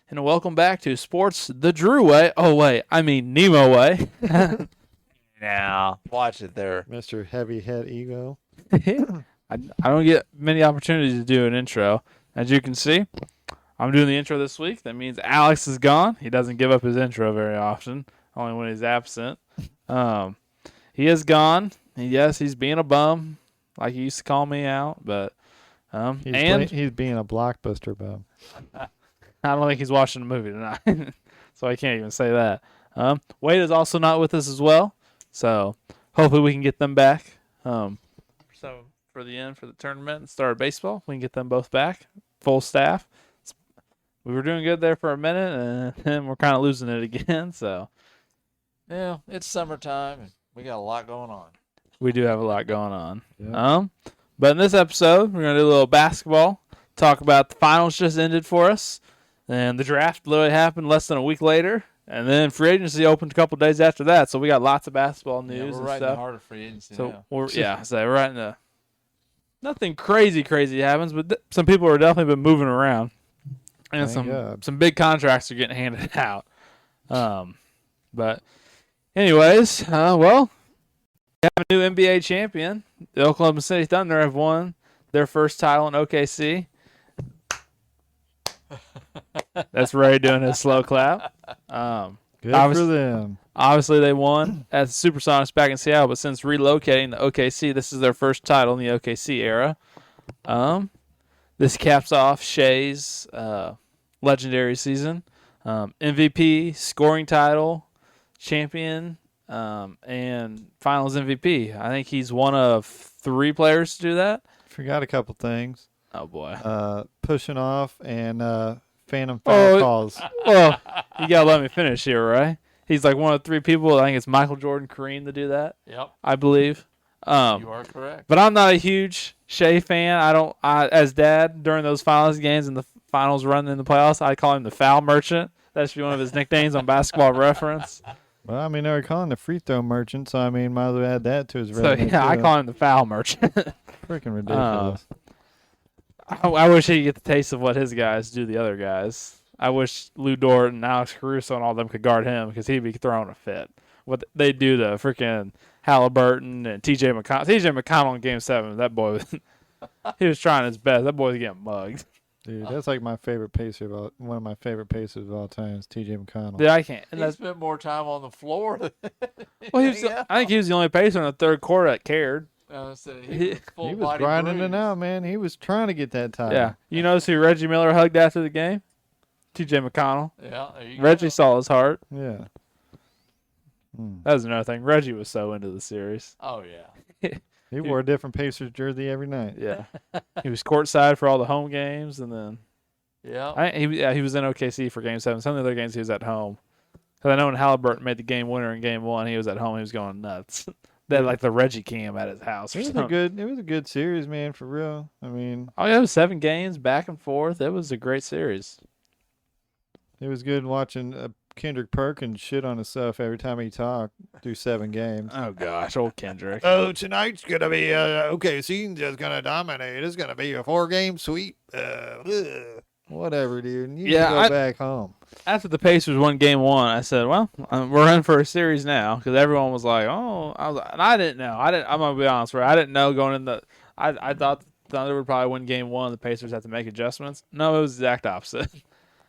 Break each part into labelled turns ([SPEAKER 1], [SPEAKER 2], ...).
[SPEAKER 1] and welcome back to Sports the Drew Way. Oh, wait, I mean Nemo Way.
[SPEAKER 2] Now, watch it there.
[SPEAKER 3] Mr. Heavy Head Ego.
[SPEAKER 1] I don't get many opportunities to do an intro. As you can see, I'm doing the intro this week. That means Alex is gone. He doesn't give up his intro very often, only when he's absent. He is gone. Yes, he's being a bum, like he used to call me out, but
[SPEAKER 3] He's being a blockbuster bum.
[SPEAKER 1] I don't think he's watching a movie tonight, so I can't even say that. Wade is also not with us as well, so hopefully we can get them back. So for the tournament and start of baseball, we can get them both back, full staff. We were doing good there for a minute, and then we're kind of losing it again. So
[SPEAKER 2] Yeah, it's summertime, and we got a lot going on.
[SPEAKER 1] we do have a lot going on.
[SPEAKER 3] Yeah.
[SPEAKER 1] But in this episode, we're gonna do a little basketball. Talk about the finals just ended for us, and the draft literally happened less than a week later, and then free agency opened a couple days after that. So we got lots of basketball news
[SPEAKER 2] Yeah, we're
[SPEAKER 1] and
[SPEAKER 2] right in the
[SPEAKER 1] stuff.
[SPEAKER 2] heart of free agency
[SPEAKER 1] So
[SPEAKER 2] now.
[SPEAKER 1] we're right in the nothing crazy happens, but some people are definitely been moving around, and
[SPEAKER 3] Thank God.
[SPEAKER 1] some big contracts are getting handed out. But anyways, well, we have a new NBA champion. The Oklahoma City Thunder have won their first title in OKC. That's Ray doing his slow clap.
[SPEAKER 3] Good
[SPEAKER 1] Obvious-
[SPEAKER 3] for them.
[SPEAKER 1] Obviously, they won at the Supersonics back in Seattle, but since relocating to OKC, this is their first title in the OKC era. This caps off Shea's legendary season. MVP, scoring title, champion, and Finals MVP. I think he's one of 3 players to do that.
[SPEAKER 3] Forgot a couple things.
[SPEAKER 1] Oh, boy.
[SPEAKER 3] Pushing off and phantom foul calls.
[SPEAKER 1] Well, you got to let me finish here, right? He's like one of 3 people. I think it's Michael Jordan, Kareem to do that,
[SPEAKER 2] Yep,
[SPEAKER 1] I believe.
[SPEAKER 2] you are correct.
[SPEAKER 1] But I'm not a huge Shea fan. As dad, during those finals games and the finals run in the playoffs, I call him the foul merchant. That should be one of his nicknames on Basketball Reference.
[SPEAKER 3] Well, I mean, they were calling the free throw merchant, so I mean, might as well add that to his
[SPEAKER 1] So,
[SPEAKER 3] resume.
[SPEAKER 1] yeah, I call him the foul merchant.
[SPEAKER 3] Freaking ridiculous.
[SPEAKER 1] I wish he could get the taste of what his guys do to the other guys. I wish Lou Dort and Alex Caruso and all of them could guard him because he'd be throwing a fit. What they do to freaking Halliburton and TJ McConnell. TJ McConnell in Game 7, that boy he was trying his best. That boy was getting mugged.
[SPEAKER 3] Dude, that's like my favorite Pacer. One of my favorite Pacers of all time is T.J. McConnell.
[SPEAKER 1] Dude, I can't. And
[SPEAKER 2] He
[SPEAKER 1] that's,
[SPEAKER 2] spent more time on the floor than
[SPEAKER 1] well, he was,
[SPEAKER 2] anything else.
[SPEAKER 1] I think he was the only pacer in the third quarter that cared.
[SPEAKER 2] So
[SPEAKER 1] He-
[SPEAKER 2] he was full
[SPEAKER 3] He was
[SPEAKER 2] body
[SPEAKER 3] grinding
[SPEAKER 2] bruised.
[SPEAKER 3] it out, man. He was trying to get that title.
[SPEAKER 1] Yeah. You notice who Reggie Miller hugged after the game? TJ McConnell.
[SPEAKER 2] Yeah, there you
[SPEAKER 1] Reggie
[SPEAKER 2] go.
[SPEAKER 1] saw his heart.
[SPEAKER 3] Yeah. Hmm.
[SPEAKER 1] That was another thing. Reggie was so into the series.
[SPEAKER 2] Oh yeah.
[SPEAKER 3] He wore a different Pacers jersey every night.
[SPEAKER 1] Yeah. He was courtside for all the home games, and then
[SPEAKER 2] Yeah.
[SPEAKER 1] he was in OKC for Game 7. Some of the other games he was at home. Because I know when Halliburton made the game winner in Game 1, he was at home. He was going nuts. They had like the Reggie cam at his house. Or
[SPEAKER 3] It was
[SPEAKER 1] something.
[SPEAKER 3] a good series, man, for real. I mean,
[SPEAKER 1] Oh, yeah, it was 7 games back and forth. It was a great series.
[SPEAKER 3] it was good watching Kendrick Perkins shit on himself every time he talked through 7 games.
[SPEAKER 1] Oh, gosh. Old Kendrick.
[SPEAKER 3] Oh, tonight's gonna be OKC just gonna dominate. It's gonna be a 4-game sweep. Whatever, dude. You
[SPEAKER 1] Yeah,
[SPEAKER 3] can go back home.
[SPEAKER 1] After the Pacers won Game 1, I said, well, we're in for a series now. Because everyone was like, oh. And I didn't know. I'm going to be honest, right? I didn't know going in I thought the Thunder would probably win Game 1. The Pacers had to make adjustments. No, it was the exact opposite.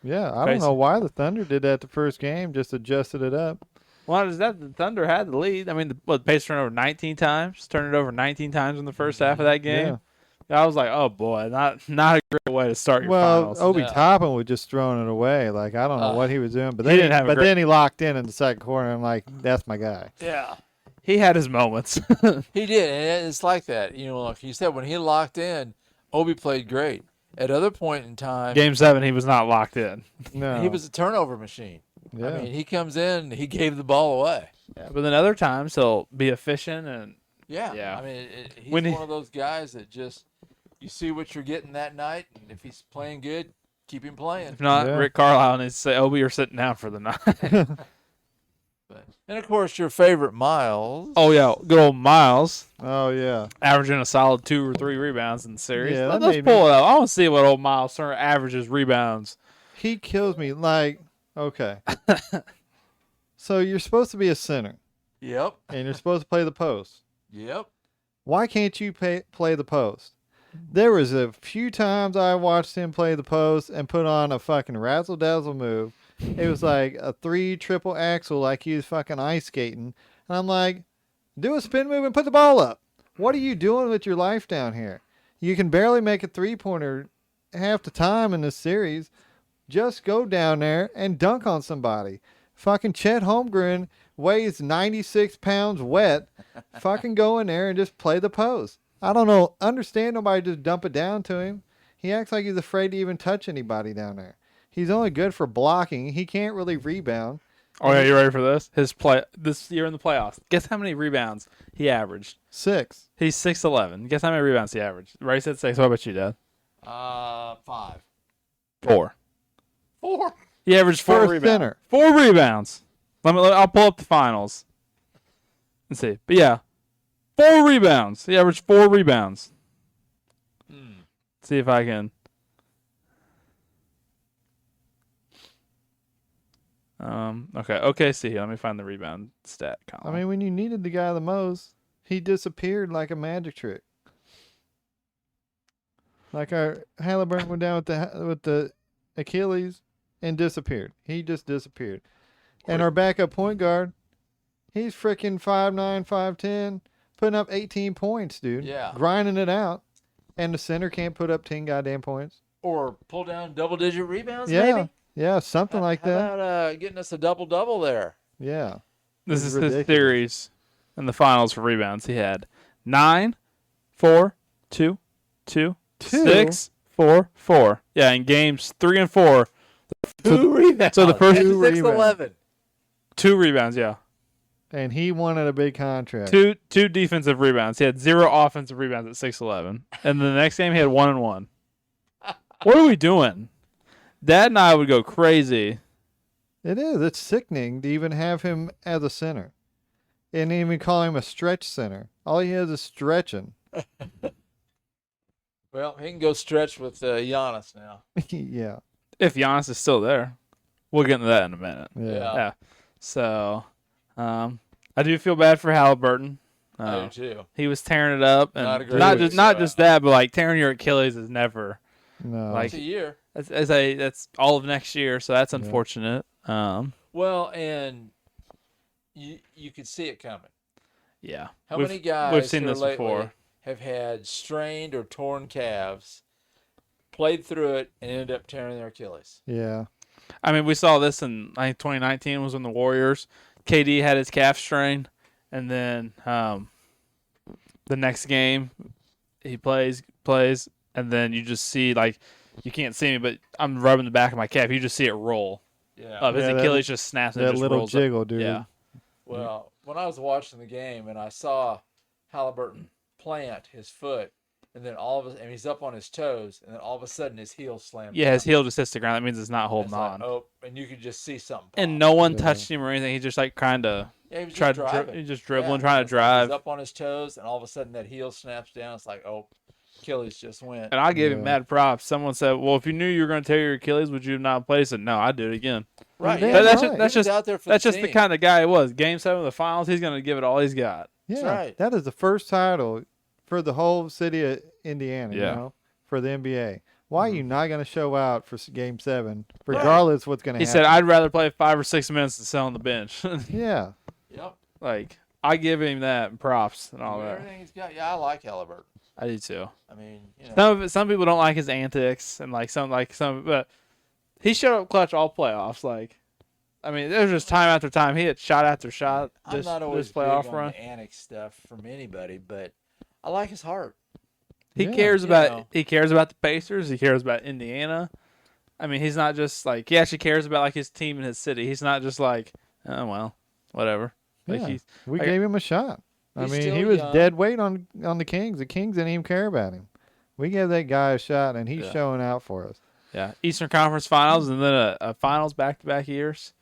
[SPEAKER 3] Yeah, I don't know why the Thunder did that the first game. Just adjusted it up.
[SPEAKER 1] Well, is that the Thunder had the lead? I mean, the Pacers turned over 19 times. Turned it over 19 times in the first half of that game. I was like, oh boy, not a great way to start your finals.
[SPEAKER 3] Obi
[SPEAKER 2] No.
[SPEAKER 3] Toppin was just throwing it away. Like I don't know what he was doing, but
[SPEAKER 1] he
[SPEAKER 3] then
[SPEAKER 1] didn't have a great-
[SPEAKER 3] then he locked in the second quarter. And I'm like, that's my guy.
[SPEAKER 2] Yeah.
[SPEAKER 1] He had his moments.
[SPEAKER 2] He did, and it's like that. You know, like you said, when he locked in, Obi played great. At other point in time,
[SPEAKER 1] Game 7, he was not locked in.
[SPEAKER 3] No,
[SPEAKER 2] he was a turnover machine.
[SPEAKER 3] Yeah.
[SPEAKER 2] I mean, he comes in, he gave the ball away.
[SPEAKER 1] Yeah, but then other times he'll be efficient and
[SPEAKER 2] Yeah.
[SPEAKER 1] Yeah.
[SPEAKER 2] I mean, he's
[SPEAKER 1] When he-
[SPEAKER 2] one of those guys that just you see what you're getting that night, and if he's playing good, keep him playing.
[SPEAKER 1] if not,
[SPEAKER 3] Yeah.
[SPEAKER 1] Rick Carlisle needs to say, Obi, you're sitting down for the night.
[SPEAKER 2] And of course, your favorite Myles.
[SPEAKER 1] Oh, yeah, good old Myles.
[SPEAKER 3] Oh yeah.
[SPEAKER 1] Averaging a solid 2 or 3 rebounds in the series.
[SPEAKER 3] Yeah, that
[SPEAKER 1] Let's
[SPEAKER 3] made
[SPEAKER 1] pull it up. I want to see what old Myles Turner averages rebounds
[SPEAKER 3] He kills me. Like, okay. So you're supposed to be a center,
[SPEAKER 2] Yep.
[SPEAKER 3] and you're supposed to play the post.
[SPEAKER 2] Yep.
[SPEAKER 3] Why can't you play the post? There was a few times I watched him play the post and put on a fucking razzle dazzle move. It was like a 3 triple axle, like he was fucking ice skating. And I'm like, do a spin move and put the ball up. What are you doing with your life down here? You can barely make a 3-pointer half the time in this series. Just go down there and dunk on somebody. Fucking Chet Holmgren weighs 96 pounds wet. Fucking go in there and just play the post. I don't know. Understand nobody just dump it down to him. He acts like he's afraid to even touch anybody down there. He's only good for blocking. He can't really rebound.
[SPEAKER 1] Oh, yeah, you ready for this? His play this year in the playoffs. Guess how many rebounds he averaged?
[SPEAKER 3] 6.
[SPEAKER 1] He's 6'11". Guess how many rebounds he averaged? Ray said 6. What about you, Dad?
[SPEAKER 2] 5.
[SPEAKER 1] 4.
[SPEAKER 2] 4.
[SPEAKER 1] He averaged
[SPEAKER 3] For
[SPEAKER 1] 4
[SPEAKER 3] a
[SPEAKER 1] rebounds.
[SPEAKER 3] center.
[SPEAKER 1] 4 rebounds. I'll pull up the finals and see. But yeah, 4 rebounds. He averaged 4 rebounds. See if I can. Okay. See, let me find the rebound stat column.
[SPEAKER 3] I mean, when you needed the guy the most, he disappeared like a magic trick. Like our Halliburton went down with the Achilles and disappeared. He just disappeared. And our backup point guard, he's freaking 5'9", 5'10", putting up 18 points, dude.
[SPEAKER 2] Yeah.
[SPEAKER 3] Grinding it out. And the center can't put up 10 goddamn points.
[SPEAKER 2] Or pull down double-digit rebounds,
[SPEAKER 3] Yeah.
[SPEAKER 2] maybe?
[SPEAKER 3] Yeah, something like
[SPEAKER 2] How
[SPEAKER 3] that.
[SPEAKER 2] about getting us a double-double there?
[SPEAKER 3] Yeah.
[SPEAKER 1] This
[SPEAKER 3] It's
[SPEAKER 1] is
[SPEAKER 3] ridiculous.
[SPEAKER 1] his series in the finals for rebounds. He had 9, 4, 2, 2, 6, 4, 4. Yeah, in games 3 and 4,
[SPEAKER 2] 2 rebounds.
[SPEAKER 1] so the first-
[SPEAKER 2] And
[SPEAKER 3] 2
[SPEAKER 2] 6'11".
[SPEAKER 1] 2 rebounds. Yeah,
[SPEAKER 3] And he wanted a big contract.
[SPEAKER 1] two defensive rebounds. He had 0 offensive rebounds at 6'11". And the next game he had 1 and 1. What are we doing? Dad and I would go crazy.
[SPEAKER 3] It is. It's sickening to even have him as a center. And even call him a stretch center. All he has is stretching.
[SPEAKER 2] Well, he can go stretch with Giannis now.
[SPEAKER 3] Yeah.
[SPEAKER 1] If Giannis is still there, we'll get into that in a minute.
[SPEAKER 3] Yeah.
[SPEAKER 1] Yeah. So, I do feel bad for Halliburton.
[SPEAKER 2] I do too.
[SPEAKER 1] He was tearing it up, and
[SPEAKER 2] Not a great
[SPEAKER 1] not
[SPEAKER 2] week,
[SPEAKER 1] just
[SPEAKER 2] so,
[SPEAKER 1] that, but like tearing your Achilles is never
[SPEAKER 3] No.
[SPEAKER 1] Like-
[SPEAKER 2] It's a year.
[SPEAKER 1] that's all of next year, so that's unfortunate.
[SPEAKER 2] Well, and you could see it coming.
[SPEAKER 1] Yeah.
[SPEAKER 2] How
[SPEAKER 1] We've-
[SPEAKER 2] many guys
[SPEAKER 1] we've seen
[SPEAKER 2] here
[SPEAKER 1] this
[SPEAKER 2] lately
[SPEAKER 1] before.
[SPEAKER 2] have had strained or torn calves, played through it, and ended up tearing their Achilles?
[SPEAKER 3] Yeah.
[SPEAKER 1] I mean, we saw this in 2019 was when the Warriors. KD had his calf strain, and then the next game he plays, and then you just see like you can't see me, but I'm rubbing the back of my calf. You just see it roll
[SPEAKER 2] Yeah.
[SPEAKER 1] up. His
[SPEAKER 3] Yeah, that-
[SPEAKER 1] Achilles just snaps and it
[SPEAKER 3] That
[SPEAKER 1] just
[SPEAKER 3] little
[SPEAKER 1] rolls up.
[SPEAKER 3] jiggle, dude.
[SPEAKER 1] Yeah.
[SPEAKER 2] Well, when I was watching the game and I saw Halliburton plant his foot, and then and he's up on his toes, and then all of a sudden his heel slammed.
[SPEAKER 1] Yeah, his
[SPEAKER 2] down.
[SPEAKER 1] heel just hits the ground. That means it's not
[SPEAKER 2] It's
[SPEAKER 1] holding
[SPEAKER 2] like,
[SPEAKER 1] on.
[SPEAKER 2] oh, and you could just see something.
[SPEAKER 1] And
[SPEAKER 2] pop.
[SPEAKER 1] no one
[SPEAKER 3] Yeah.
[SPEAKER 1] touched him or anything. He just like kind of
[SPEAKER 2] Yeah, he was
[SPEAKER 1] tried
[SPEAKER 2] just driving.
[SPEAKER 1] just dribbling,
[SPEAKER 2] Yeah,
[SPEAKER 1] trying to
[SPEAKER 2] it's like
[SPEAKER 1] drive.
[SPEAKER 2] He's up on his toes, and all of a sudden that heel snaps down. It's like, oh, Achilles just went.
[SPEAKER 1] And I give him
[SPEAKER 3] Yeah.
[SPEAKER 1] mad props. Someone said, "Well, if you knew you were going to tear your Achilles, would you have not played?" I said, "No, I'd do it again."
[SPEAKER 2] Right.
[SPEAKER 3] Damn
[SPEAKER 2] Yeah,
[SPEAKER 1] that's
[SPEAKER 3] right.
[SPEAKER 1] that's
[SPEAKER 2] He was
[SPEAKER 1] just
[SPEAKER 2] out there for
[SPEAKER 1] that's just the
[SPEAKER 2] team.
[SPEAKER 1] kind of guy he was. Game 7 of the finals, he's going to give it all he's got.
[SPEAKER 3] Yeah.
[SPEAKER 2] right.
[SPEAKER 3] That is the first title for the whole city of Indiana,
[SPEAKER 1] Yeah.
[SPEAKER 3] you know, for the NBA. Why are you not going to show out for Game 7, regardless what's going to
[SPEAKER 1] He
[SPEAKER 3] happen?
[SPEAKER 1] said, "I'd rather play 5 or 6 minutes than sit on the bench."
[SPEAKER 3] Yeah.
[SPEAKER 2] Yep.
[SPEAKER 1] Like I give him that props and all that.
[SPEAKER 2] Everything he's got. Yeah, I like Halliburton.
[SPEAKER 1] I do too.
[SPEAKER 2] I mean, you know,
[SPEAKER 1] Some people don't like his antics and but he showed up clutch all playoffs. Like, I mean, there's just time after time he hit shot after shot.
[SPEAKER 2] I'm not always
[SPEAKER 1] this playoff
[SPEAKER 2] big
[SPEAKER 1] run.
[SPEAKER 2] on the annex stuff from anybody, but I like his heart.
[SPEAKER 1] He
[SPEAKER 3] Yeah.
[SPEAKER 1] cares
[SPEAKER 2] You
[SPEAKER 1] about
[SPEAKER 2] know.
[SPEAKER 1] he cares about the Pacers. He cares about Indiana. I mean, he's not just like he actually cares about like his team and his city. He's not just like, oh well, whatever. Like
[SPEAKER 3] Yeah.
[SPEAKER 1] he's
[SPEAKER 3] We
[SPEAKER 1] I-
[SPEAKER 3] gave him a shot. I
[SPEAKER 2] He's
[SPEAKER 3] mean,
[SPEAKER 2] still
[SPEAKER 3] he was
[SPEAKER 2] young.
[SPEAKER 3] dead weight on the Kings. The Kings didn't even care about him. We gave that guy a shot, and he's
[SPEAKER 1] Yeah.
[SPEAKER 3] showing out for us.
[SPEAKER 1] yeah Eastern Conference Finals and then a Finals back-to-back years.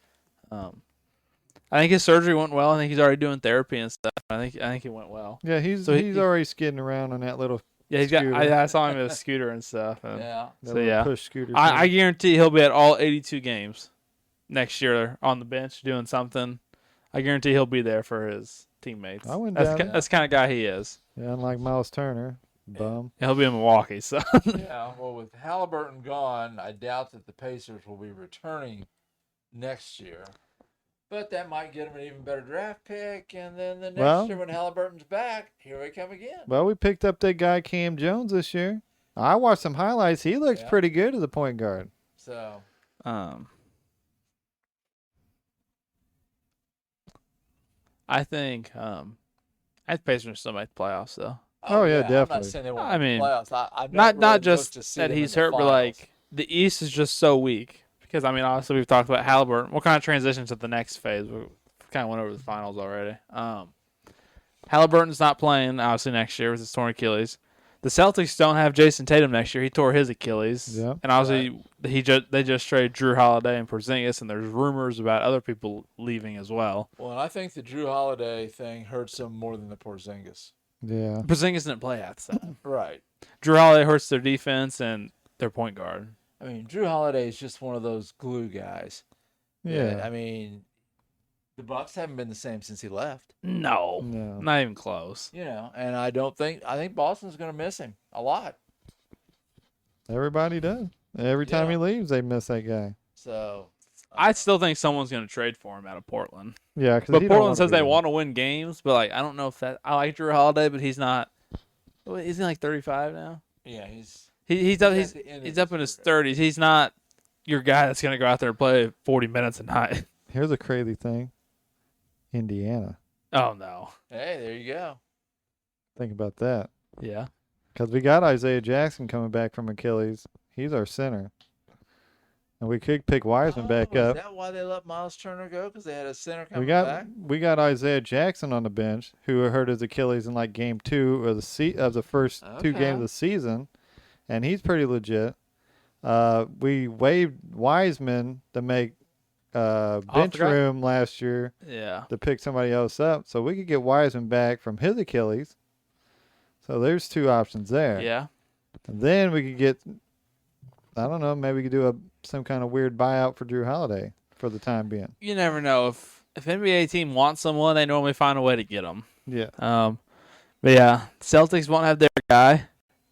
[SPEAKER 1] I think his surgery went well. I think he's already doing therapy and stuff. I think it went well.
[SPEAKER 3] Yeah, he's
[SPEAKER 1] So he-
[SPEAKER 3] already skidding around on that little
[SPEAKER 1] Yeah, he's got.
[SPEAKER 3] Scooter.
[SPEAKER 1] I saw him with a scooter and stuff. And
[SPEAKER 2] Yeah.
[SPEAKER 3] That
[SPEAKER 1] So,
[SPEAKER 3] little
[SPEAKER 1] yeah.
[SPEAKER 3] push scooter.
[SPEAKER 1] I
[SPEAKER 3] thing.
[SPEAKER 1] guarantee he'll be at all 82 games next year on the bench doing something. I guarantee he'll be there for his teammates.
[SPEAKER 3] I went
[SPEAKER 1] That's
[SPEAKER 3] down-
[SPEAKER 1] that's the kind of guy he is.
[SPEAKER 3] Yeah, unlike Myles Turner, bum.
[SPEAKER 1] And he'll be in Milwaukee. So
[SPEAKER 2] Yeah. Well, with Halliburton gone, I doubt that the Pacers will be returning next year. But that might get them an even better draft pick. And then the next year when Halliburton's back, here we come again.
[SPEAKER 3] Well, we picked up that guy Cam Jones this year. I watched some highlights. He looks
[SPEAKER 2] Yeah.
[SPEAKER 3] pretty good as a point guard.
[SPEAKER 2] So,
[SPEAKER 1] I think Pacers still make the playoffs though.
[SPEAKER 3] Oh, yeah,
[SPEAKER 2] I'm not
[SPEAKER 3] definitely.
[SPEAKER 2] saying they won't
[SPEAKER 1] I
[SPEAKER 2] make the
[SPEAKER 1] mean,
[SPEAKER 2] playoffs. I've
[SPEAKER 1] Not
[SPEAKER 2] really
[SPEAKER 1] just
[SPEAKER 2] looked to see
[SPEAKER 1] that
[SPEAKER 2] them
[SPEAKER 1] he's
[SPEAKER 2] in the
[SPEAKER 1] hurt, but
[SPEAKER 2] finals.
[SPEAKER 1] like the East is just so weak. Because I mean, obviously we've talked about Halliburton. We'll kind of transition to the next phase. We kind of went over the finals already. Halliburton's not playing obviously next year with his torn Achilles. The Celtics don't have Jason Tatum next year. He tore his Achilles.
[SPEAKER 3] Yep.
[SPEAKER 1] And obviously they just traded Drew Holiday and Porzingis, and there's rumors about other people leaving as well.
[SPEAKER 2] Well, and I think the Drew Holiday thing hurts them more than the Porzingis.
[SPEAKER 3] Yeah.
[SPEAKER 1] Porzingis didn't play half the time.
[SPEAKER 2] Right.
[SPEAKER 1] Drew Holiday hurts their defense and their point guard.
[SPEAKER 2] I mean, Drew Holiday is just one of those glue guys.
[SPEAKER 3] Yeah.
[SPEAKER 2] I mean, the Bucks haven't been the same since he left.
[SPEAKER 1] No,
[SPEAKER 3] No.
[SPEAKER 1] not even close.
[SPEAKER 2] And I think Boston's going to miss him a lot.
[SPEAKER 3] Everybody does. Every time he
[SPEAKER 2] Yeah.
[SPEAKER 3] leaves, they miss that guy.
[SPEAKER 2] So
[SPEAKER 1] I still think someone's going to trade for him out of Portland.
[SPEAKER 3] Yeah, because
[SPEAKER 1] But Portland says they want to win games, but like I don't know if that. I like Drew Holiday, but he's not. Isn't he like 35 now?
[SPEAKER 2] yeah, he's
[SPEAKER 1] He's
[SPEAKER 2] at the end of
[SPEAKER 1] he's up in his
[SPEAKER 2] career.
[SPEAKER 1] 30s. He's not your guy that's going to go out there and play 40 minutes a night.
[SPEAKER 3] Here's a crazy thing. Indiana.
[SPEAKER 1] Oh no.
[SPEAKER 2] Hey, there you go.
[SPEAKER 3] Think about that.
[SPEAKER 1] Yeah.
[SPEAKER 3] Because we got Isaiah Jackson coming back from Achilles. He's our center. And we could pick Wiseman back up.
[SPEAKER 2] Is that why they let Myles Turner go? Because they had a center coming
[SPEAKER 3] We got
[SPEAKER 2] back?
[SPEAKER 3] we got Isaiah Jackson on the bench who hurt his Achilles in like game 2 of the first 2
[SPEAKER 2] Okay.
[SPEAKER 3] games of the season, and he's pretty legit. We waived Wiseman to make bench
[SPEAKER 1] the guy?
[SPEAKER 3] room last year
[SPEAKER 1] Yeah.
[SPEAKER 3] to pick somebody else up, so we could get Wiseman back from his Achilles. So there's 2 options there.
[SPEAKER 1] Yeah.
[SPEAKER 3] And then we could get, I don't know, maybe we could do some kind of weird buyout for Drew Holiday for the time being.
[SPEAKER 1] You never know if NBA team wants someone, they normally find a way to get them.
[SPEAKER 3] Yeah.
[SPEAKER 1] But yeah, Celtics won't have their guy.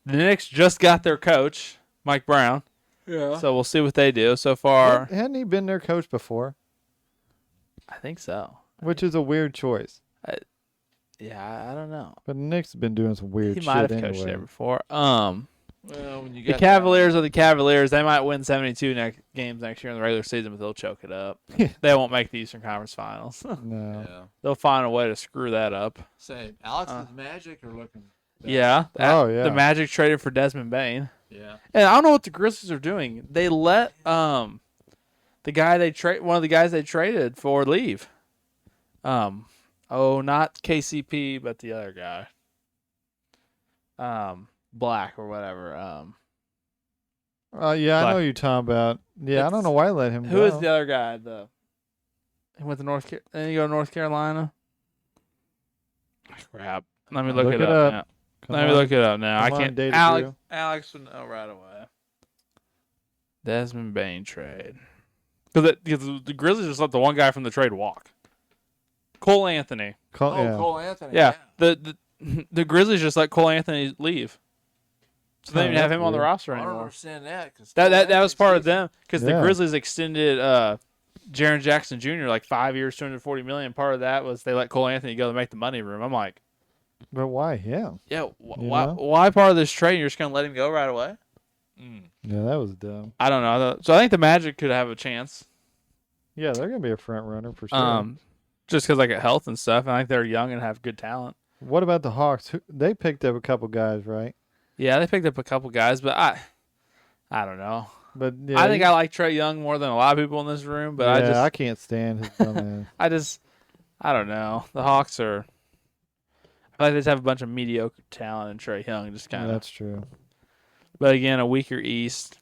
[SPEAKER 1] The Knicks just got their coach, Mike Brown.
[SPEAKER 2] Yeah.
[SPEAKER 1] So we'll see what they do. So far,
[SPEAKER 3] Hadn't he been their coach before?
[SPEAKER 1] I think so.
[SPEAKER 3] Which is a weird choice.
[SPEAKER 1] Yeah, I don't know.
[SPEAKER 3] But the Knicks have been doing some weird
[SPEAKER 1] He
[SPEAKER 3] shit
[SPEAKER 1] might have
[SPEAKER 3] anyway.
[SPEAKER 1] coached there before.
[SPEAKER 2] Well, when you
[SPEAKER 1] The
[SPEAKER 2] got
[SPEAKER 1] Cavaliers are the Cavaliers. They might win 72 games next year in the regular season, but they'll choke it up. They won't make the Eastern Conference Finals.
[SPEAKER 3] No.
[SPEAKER 2] Yeah.
[SPEAKER 1] They'll find a way to screw that up.
[SPEAKER 2] Same. Alex's Magic are looking. bad.
[SPEAKER 1] Yeah.
[SPEAKER 3] Oh, yeah.
[SPEAKER 1] The Magic traded for Desmond Bain.
[SPEAKER 2] Yeah.
[SPEAKER 1] And I don't know what the Grizzlies are doing. They let one of the guys they traded for leave. Not KCP, but the other guy. Black or whatever.
[SPEAKER 3] Yeah, I know
[SPEAKER 1] Black.
[SPEAKER 3] who you're talking about. Yeah, I don't
[SPEAKER 1] It's-
[SPEAKER 3] know why they let him
[SPEAKER 1] Who
[SPEAKER 3] go.
[SPEAKER 1] is the other guy? He went to Then you go to North Carolina. Crap. Let me look it up. Now.
[SPEAKER 3] Come
[SPEAKER 1] Let me
[SPEAKER 3] on.
[SPEAKER 1] look it up now. I
[SPEAKER 3] Come on,
[SPEAKER 1] can't.
[SPEAKER 3] Data
[SPEAKER 1] Alex,
[SPEAKER 3] Drew.
[SPEAKER 1] Alex would know right away. Desmond Bain trade. Because the Grizzlies just let the one guy from the trade walk. Cole Anthony.
[SPEAKER 3] Yeah.
[SPEAKER 2] Cole Anthony.
[SPEAKER 1] Yeah. The Grizzlies just let Cole Anthony leave. So they
[SPEAKER 3] Oh,
[SPEAKER 1] don't even have
[SPEAKER 3] that's
[SPEAKER 1] him on the
[SPEAKER 3] weird.
[SPEAKER 1] roster
[SPEAKER 2] I don't
[SPEAKER 1] anymore.
[SPEAKER 2] understand that. Cause
[SPEAKER 1] That was part of them. Because the
[SPEAKER 3] Yeah.
[SPEAKER 1] Grizzlies extended Jaren Jackson Jr. like 5 years, $240 million. Part of that was they let Cole Anthony go to make the money room. I'm like,
[SPEAKER 3] But why him?
[SPEAKER 1] yeah,
[SPEAKER 3] You
[SPEAKER 1] why
[SPEAKER 3] know?
[SPEAKER 1] why part of this trade? You're just gonna let him go right away?
[SPEAKER 3] Yeah, that was dumb.
[SPEAKER 1] I don't know. So I think the Magic could have a chance.
[SPEAKER 3] Yeah, they're gonna be a front runner for sure.
[SPEAKER 1] Just because like health and stuff. I think they're young and have good talent.
[SPEAKER 3] What about the Hawks? They picked up a couple guys, right?
[SPEAKER 1] Yeah, they picked up a couple guys, but I don't know.
[SPEAKER 3] But yeah,
[SPEAKER 1] I think I like Trae Young more than a lot of people in this room, but
[SPEAKER 3] I can't stand his dumb ass.
[SPEAKER 1] I don't know. The Hawks are. I feel like they just have a bunch of mediocre talent and Trae Young just kind of.
[SPEAKER 3] That's true.
[SPEAKER 1] But again, a weaker East.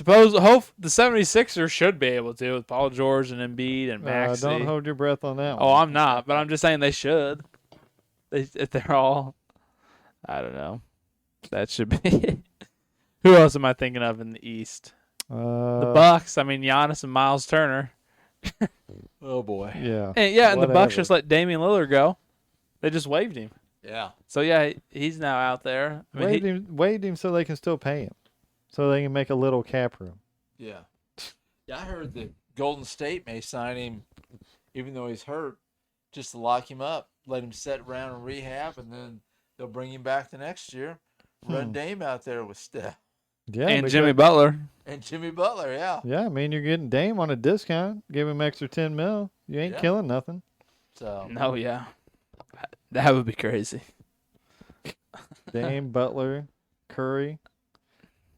[SPEAKER 1] Hope the 76ers should be able to with Paul George and Embiid and Maxey.
[SPEAKER 3] Don't hold your breath on that one.
[SPEAKER 1] Oh, I'm not, but I'm just saying they should. If they're all, I don't know. That should be. Who else am I thinking of in the East? The Bucks. I mean, Giannis and Myles Turner.
[SPEAKER 2] Oh boy.
[SPEAKER 3] Yeah.
[SPEAKER 1] And the Bucks just let Damian Lillard go. They just waived him.
[SPEAKER 2] Yeah.
[SPEAKER 1] So yeah, he's now out there. I mean,
[SPEAKER 3] waived him so they can still pay him, so they can make a little cap room.
[SPEAKER 2] Yeah. Yeah, I heard that Golden State may sign him, even though he's hurt, just to lock him up, let him sit around and rehab, and then they'll bring him back the next year. Run Dame out there with Steph.
[SPEAKER 3] Yeah,
[SPEAKER 1] and Jimmy Butler.
[SPEAKER 2] And Jimmy Butler, yeah.
[SPEAKER 3] Yeah, I mean, you're getting Dame on a discount. Give him extra $10 million. You ain't killing nothing.
[SPEAKER 2] So.
[SPEAKER 1] No, yeah. That would be crazy.
[SPEAKER 3] Dame, Butler, Curry,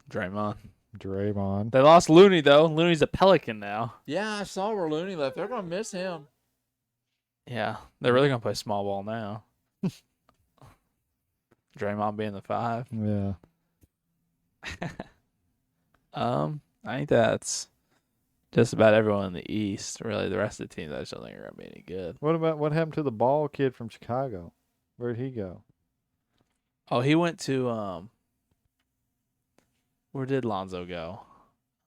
[SPEAKER 1] Draymond.
[SPEAKER 3] Draymond.
[SPEAKER 1] They lost Looney, though. Looney's a Pelican now.
[SPEAKER 2] Yeah, I saw where Looney left. They're going to miss him.
[SPEAKER 1] Yeah, they're really going to play small ball now. Draymond being the 5.
[SPEAKER 3] Yeah.
[SPEAKER 1] I think that's just about everyone in the East. Really, the rest of the teams I just don't think are going to be any good.
[SPEAKER 3] What happened to the ball kid from Chicago? Where'd he go?
[SPEAKER 1] Oh, he went to where did Lonzo go?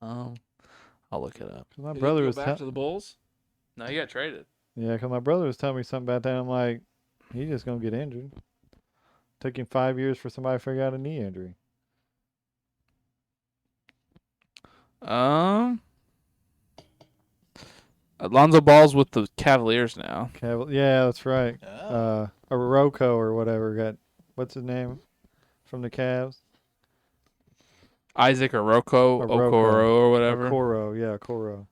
[SPEAKER 1] I'll look it up.
[SPEAKER 3] My
[SPEAKER 2] Did
[SPEAKER 3] brother
[SPEAKER 2] he
[SPEAKER 3] was
[SPEAKER 2] go back to the Bulls?
[SPEAKER 1] No, he got traded.
[SPEAKER 3] Yeah, because my brother was telling me something about that. I'm like, he's just gonna get injured. Took him 5 years for somebody to figure out a knee injury.
[SPEAKER 1] Lonzo Ball's with the Cavaliers now.
[SPEAKER 3] Yeah, that's right.
[SPEAKER 2] Oh.
[SPEAKER 3] Oroko or whatever got, what's his name from the Cavs?
[SPEAKER 1] Isaac Okoro or whatever.
[SPEAKER 3] Okoro.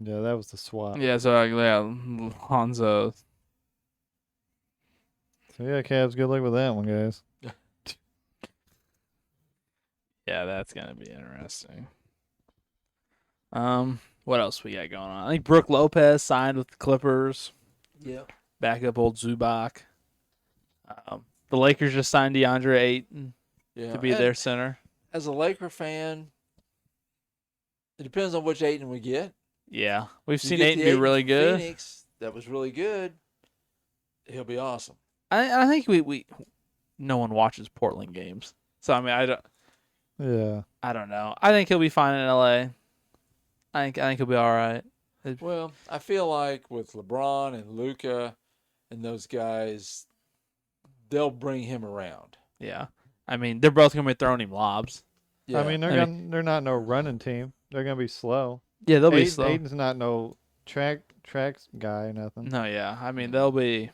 [SPEAKER 3] Yeah, that was the swap.
[SPEAKER 1] Yeah, so Lonzo.
[SPEAKER 3] So yeah, Cavs, good luck with that one, guys.
[SPEAKER 1] Yeah, that's gonna be interesting. What else we got going on? I think Brook Lopez signed with the Clippers.
[SPEAKER 2] Yep.
[SPEAKER 1] Back up old Zubac. The Lakers just signed DeAndre Ayton to be their center.
[SPEAKER 2] As a Laker fan, it depends on which Ayton we get.
[SPEAKER 1] Yeah, we've seen Ayton be really good.
[SPEAKER 2] Phoenix, that was really good. He'll be awesome.
[SPEAKER 1] I think we no one watches Portland games, so I mean I don't.
[SPEAKER 3] Yeah.
[SPEAKER 1] I don't know. I think he'll be fine in LA. I think he'll be all right.
[SPEAKER 2] Well, I feel like with LeBron and Luka and those guys, they'll bring him around.
[SPEAKER 1] Yeah. I mean, they're both gonna be throwing him lobs.
[SPEAKER 3] Yeah. I mean, they're not no running team. They're gonna be slow.
[SPEAKER 1] Yeah, they'll be slow.
[SPEAKER 3] Aiden's not no tracks guy or nothing.
[SPEAKER 1] No, yeah. I mean, they'll be.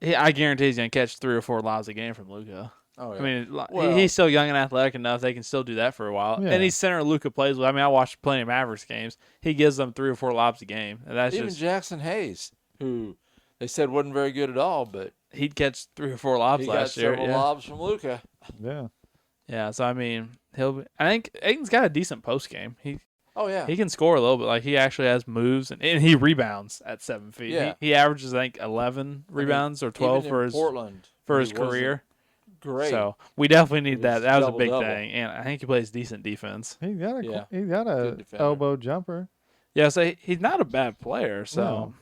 [SPEAKER 1] I guarantee he's gonna catch 3 or 4 lobs a game from Luka.
[SPEAKER 2] Oh, yeah.
[SPEAKER 1] I mean, he's still young and athletic enough; they can still do that for a while. Yeah. And he's center Luka plays with. I mean, I watched plenty of Mavericks games. He gives them 3 or 4 lobs a game, and that's
[SPEAKER 2] even Jackson Hayes, who they said wasn't very good at all, but
[SPEAKER 1] he'd catch 3 or 4 lobs last year.
[SPEAKER 2] He got several lobs from Luka.
[SPEAKER 3] Yeah.
[SPEAKER 1] Yeah. So I mean, I think Aiton's got a decent post game.
[SPEAKER 2] He
[SPEAKER 1] can score a little bit. Like he actually has moves and he rebounds at 7 feet.
[SPEAKER 2] Yeah.
[SPEAKER 1] He averages I think 11 rebounds or 12 for his career.
[SPEAKER 2] Great.
[SPEAKER 1] So we definitely need that. That was a big thing, and I think he plays decent defense.
[SPEAKER 3] He got a elbow jumper.
[SPEAKER 1] Yeah, so he's not a bad player. So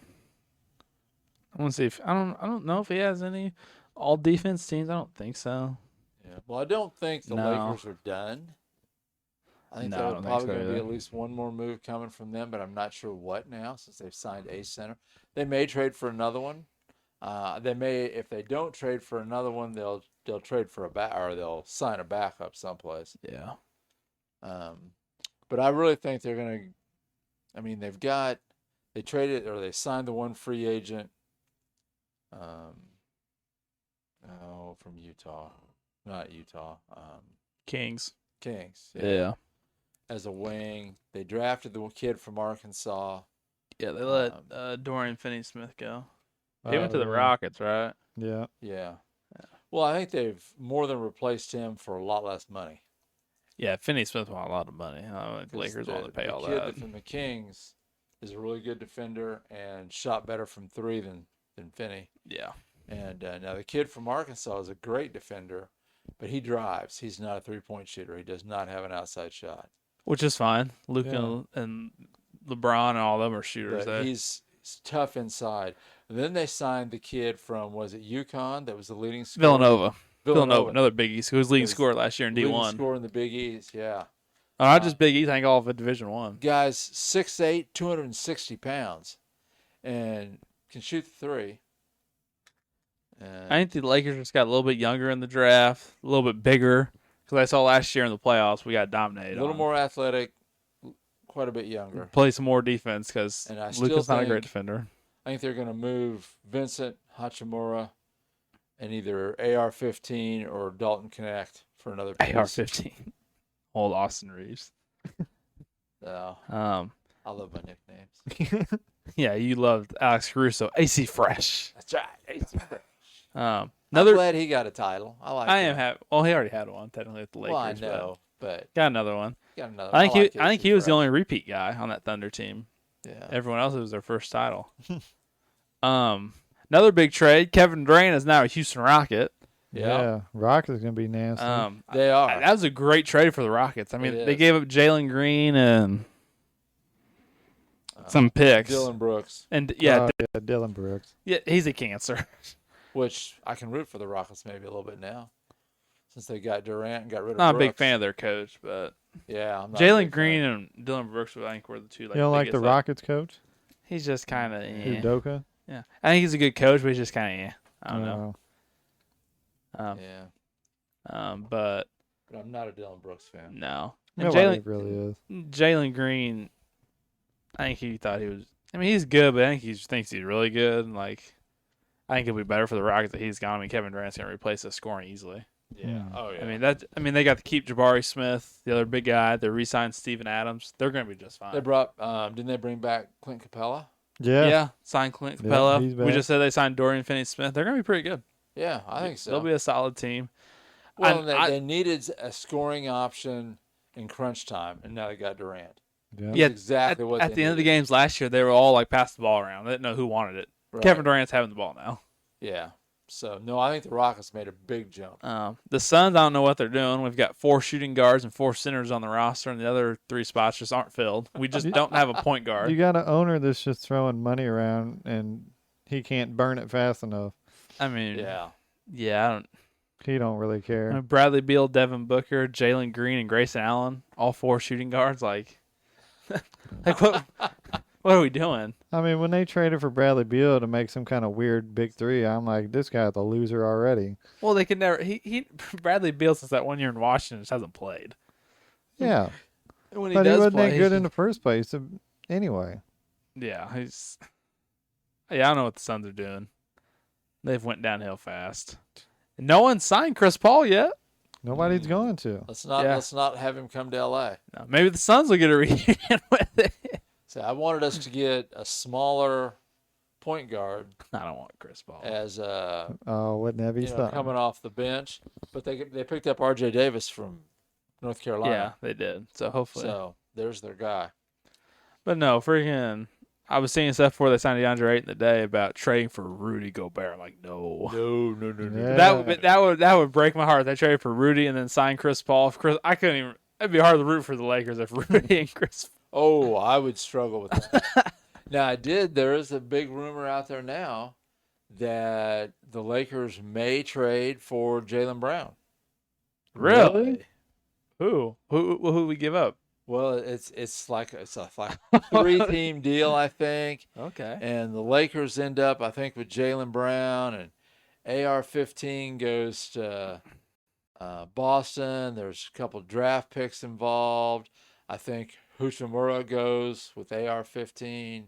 [SPEAKER 1] I want to see if I don't know if he has any all defense teams. I don't think so.
[SPEAKER 2] Yeah. Well, I don't think the Lakers are done. I think there's probably going to be at least one more move coming from them, but I'm not sure what now since they've signed a center. They may trade for another one. They may, if they don't trade for another one, they'll trade for they'll sign a backup someplace.
[SPEAKER 1] Yeah.
[SPEAKER 2] But I really think they're going to. I mean, they traded or they signed the one free agent. From Utah, not Utah.
[SPEAKER 1] Kings.
[SPEAKER 2] Yeah. As a wing, they drafted the kid from Arkansas.
[SPEAKER 1] Yeah, they let Dorian Finney-Smith go. He went to the Rockets, right?
[SPEAKER 3] Yeah.
[SPEAKER 2] Yeah. Well, I think they've more than replaced him for a lot less money.
[SPEAKER 1] Yeah, Finney-Smith want a lot of money. The Lakers want to pay all that.
[SPEAKER 2] The kid from the Kings is a really good defender and shot better from 3 than Finney.
[SPEAKER 1] Yeah.
[SPEAKER 2] And now the kid from Arkansas is a great defender, but he drives. He's not a three-point shooter. He does not have an outside shot.
[SPEAKER 1] Which is fine. Luka and LeBron and all of them are shooters.
[SPEAKER 2] He's tough inside. And then they signed the kid from, was it UConn that was the leading scorer?
[SPEAKER 1] Villanova. Villanova, another Big East, who was leading scorer last year in
[SPEAKER 2] leading
[SPEAKER 1] D1.
[SPEAKER 2] scorer in the Big East, yeah.
[SPEAKER 1] Not just Big East, I think all of it Division One.
[SPEAKER 2] Guys 6'8", 260 pounds, and can shoot the three. And
[SPEAKER 1] I think the Lakers just got a little bit younger in the draft, a little bit bigger. Because I saw last year in the playoffs, we got dominated.
[SPEAKER 2] a little more athletic, quite a bit younger.
[SPEAKER 1] Play some more defense because Luka's not a great defender.
[SPEAKER 2] I think they're going to move Vincent Hachimura and either AR-15 or Dalton Connect for another piece.
[SPEAKER 1] AR-15. Old Austin Reeves.
[SPEAKER 2] So,
[SPEAKER 1] Um,
[SPEAKER 2] I love my nicknames.
[SPEAKER 1] yeah, you loved Alex Caruso. AC Fresh.
[SPEAKER 2] That's right. AC Fresh.
[SPEAKER 1] I'm
[SPEAKER 2] glad he got a title. I like.
[SPEAKER 1] Well, he already had one technically with the Lakers.
[SPEAKER 2] Well, I know, but
[SPEAKER 1] got another one.
[SPEAKER 2] Got another.
[SPEAKER 1] I think he was the only repeat guy on that Thunder team.
[SPEAKER 2] Yeah.
[SPEAKER 1] Everyone else, it was their first title. Another big trade. Kevin Durant is now a Houston Rocket.
[SPEAKER 3] Yeah, Rockets gonna be nasty.
[SPEAKER 2] They are.
[SPEAKER 1] That was a great trade for the Rockets. I mean, they gave up Jalen Green and some picks.
[SPEAKER 2] Dylan Brooks.
[SPEAKER 1] And
[SPEAKER 3] Dylan Brooks.
[SPEAKER 1] Yeah, he's a cancer.
[SPEAKER 2] Which I can root for the Rockets maybe a little bit now, since they got Durant and got rid of.
[SPEAKER 1] Not
[SPEAKER 2] Brooks.
[SPEAKER 1] a big fan of their coach, but
[SPEAKER 2] yeah,
[SPEAKER 1] Jalen Green and Dylan Brooks, I think, were the two.
[SPEAKER 3] You don't like the Rockets coach?
[SPEAKER 1] He's just kind of
[SPEAKER 3] Udoka?
[SPEAKER 1] Yeah, I think he's a good coach, but he's just kind of I don't know. But
[SPEAKER 2] I'm not a Dylan Brooks fan.
[SPEAKER 1] No.
[SPEAKER 3] Nobody really is.
[SPEAKER 1] Jalen Green, I think he thought he was. I mean, he's good, but I think he thinks he's really good. And I think it'll be better for the Rockets that he's gone. I mean, Kevin Durant's gonna replace his scoring easily.
[SPEAKER 2] Yeah. Oh yeah.
[SPEAKER 1] They got to keep Jabari Smith, the other big guy. They re-signed Steven Adams. They're gonna be just fine.
[SPEAKER 2] They brought. Didn't they bring back Clint Capella?
[SPEAKER 1] Yeah. Signed Clint Capella.
[SPEAKER 3] Yeah,
[SPEAKER 1] we just said they signed Dorian Finney-Smith. They're gonna be pretty good.
[SPEAKER 2] Yeah, I think so.
[SPEAKER 1] They'll be a solid team.
[SPEAKER 2] Well, they needed a scoring option in crunch time, and now they got Durant.
[SPEAKER 1] Yeah,
[SPEAKER 2] exactly what.
[SPEAKER 1] At the end of the games last year, they were all passing the ball around. They didn't know who wanted it. Right. Kevin Durant's having the ball now.
[SPEAKER 2] Yeah. So no, I think the Rockets made a big jump.
[SPEAKER 1] The Suns, I don't know what they're doing. We've got 4 shooting guards and 4 centers on the roster, and the other 3 spots just aren't filled. We just don't have a point guard.
[SPEAKER 3] You got an owner that's just throwing money around, and he can't burn it fast enough.
[SPEAKER 1] I mean,
[SPEAKER 2] yeah,
[SPEAKER 1] I don't.
[SPEAKER 3] He don't really care.
[SPEAKER 1] Bradley Beal, Devin Booker, Jalen Green, and Grayson Allen, all 4 shooting guards. What are we doing?
[SPEAKER 3] I mean, when they traded for Bradley Beal to make some kind of weird big 3, I'm like, this guy's a loser already.
[SPEAKER 1] Well, they could never. Bradley Beal since that 1 year in Washington just hasn't played.
[SPEAKER 3] Yeah,
[SPEAKER 1] when
[SPEAKER 3] he wasn't that good in the first place. Anyway.
[SPEAKER 1] Yeah, I don't know what the Suns are doing. They've went downhill fast. No one signed Chris Paul yet.
[SPEAKER 3] Nobody's going to.
[SPEAKER 2] Let's not have him come to L.A.
[SPEAKER 1] No, maybe the Suns will get a reunion with it.
[SPEAKER 2] So I wanted us to get a smaller point guard.
[SPEAKER 1] I don't want Chris Paul
[SPEAKER 2] as
[SPEAKER 3] wouldn't that be something?
[SPEAKER 2] Coming off the bench, but they picked up R.J. Davis from North Carolina.
[SPEAKER 1] Yeah, they did. So hopefully,
[SPEAKER 2] there's their guy.
[SPEAKER 1] But no, freaking. I was seeing stuff before they signed DeAndre Ayton today about trading for Rudy Gobert. I'm like, no.
[SPEAKER 3] Yeah.
[SPEAKER 1] That would break my heart. They traded for Rudy and then signed Chris Paul. I couldn't even. It'd be hard to root for the Lakers if Rudy and Chris.
[SPEAKER 2] Oh, I would struggle with that. Now there is a big rumor out there now that the Lakers may trade for Jaylen Brown.
[SPEAKER 1] Really? Who we give up?
[SPEAKER 2] Well, it's like a 3-team deal, I think.
[SPEAKER 1] Okay.
[SPEAKER 2] And the Lakers end up, I think, with Jaylen Brown, and AR-15 goes to Boston. There's a couple draft picks involved. I think Hachimura goes with AR-15,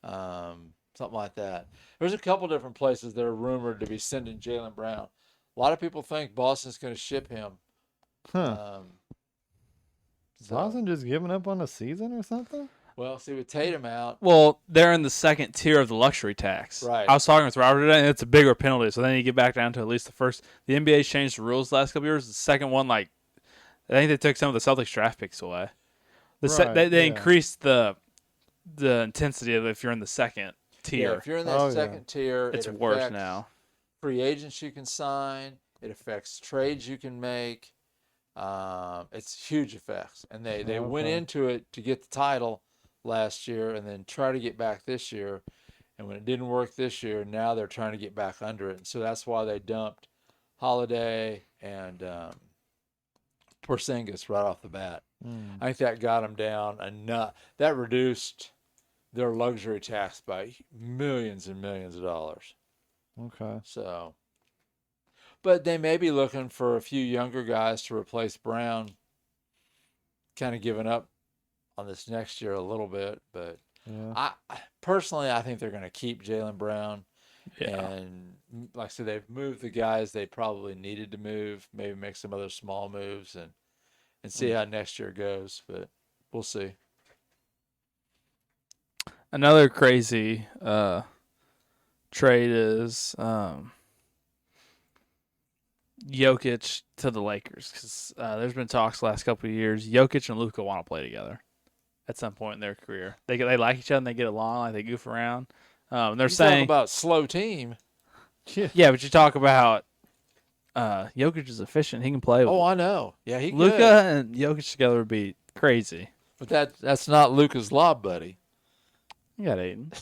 [SPEAKER 2] something like that. There's a couple different places that are rumored to be sending Jaylen Brown. A lot of people think Boston's going to ship him.
[SPEAKER 3] Huh. Boston just giving up on the season or something?
[SPEAKER 2] Well, see, with Tatum out.
[SPEAKER 1] Well, they're in the second tier of the luxury tax.
[SPEAKER 2] Right.
[SPEAKER 1] I was talking with Robert today, and it's a bigger penalty. So then you get back down to at least the first. The NBA's changed the rules the last couple years. The second one, I think they took some of the Celtics draft picks away. They increased the intensity of it if you're in the second tier.
[SPEAKER 2] Yeah, if you're in that second tier,
[SPEAKER 1] it's worse now.
[SPEAKER 2] Free agents you can sign. It affects trades you can make. It's huge effects, and they went into it to get the title last year and then try to get back this year, and when it didn't work this year, now they're trying to get back under it, and so that's why they dumped Holiday and Porzingis right off the bat. I think that got them down enough. That reduced their luxury tax by millions and millions of dollars.
[SPEAKER 3] Okay.
[SPEAKER 2] So, but they may be looking for a few younger guys to replace Brown. Kind of giving up on this next year a little bit, but I personally think they're going to keep Jaylen Brown.
[SPEAKER 1] Yeah.
[SPEAKER 2] And like I said, they've moved the guys they probably needed to move, maybe make some other small moves and see how next year goes, but we'll see.
[SPEAKER 1] Another crazy trade is Jokic to the Lakers, because there's been talks the last couple of years. Jokic and Luka want to play together at some point in their career. They like each other and they get along, like they goof around. They're saying
[SPEAKER 2] talk about slow team.
[SPEAKER 1] Yeah, but you talk about Jokic is efficient. He can play.
[SPEAKER 2] Oh, I know. Yeah, he
[SPEAKER 1] Luka
[SPEAKER 2] could.
[SPEAKER 1] and Jokic together would be crazy.
[SPEAKER 2] But that's not Luka's lob buddy.
[SPEAKER 1] You got Aiden.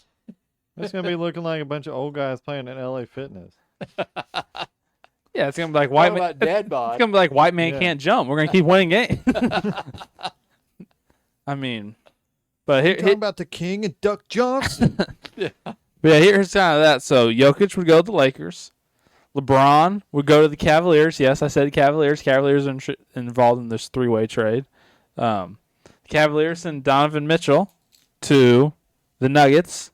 [SPEAKER 3] It's gonna be looking like a bunch of old guys playing at LA Fitness.
[SPEAKER 1] Yeah, it's gonna be like white man.
[SPEAKER 2] Dad bod.
[SPEAKER 1] It's gonna be like white man can't jump. We're gonna keep winning games. I mean, but here
[SPEAKER 3] Talking about the King and Duck Johnson.
[SPEAKER 1] But yeah, here's kind of that. So Jokic would go to the Lakers. LeBron would go to the Cavaliers. Yes, I said Cavaliers. Cavaliers are involved in this three-way trade. Cavaliers and Donovan Mitchell to the Nuggets.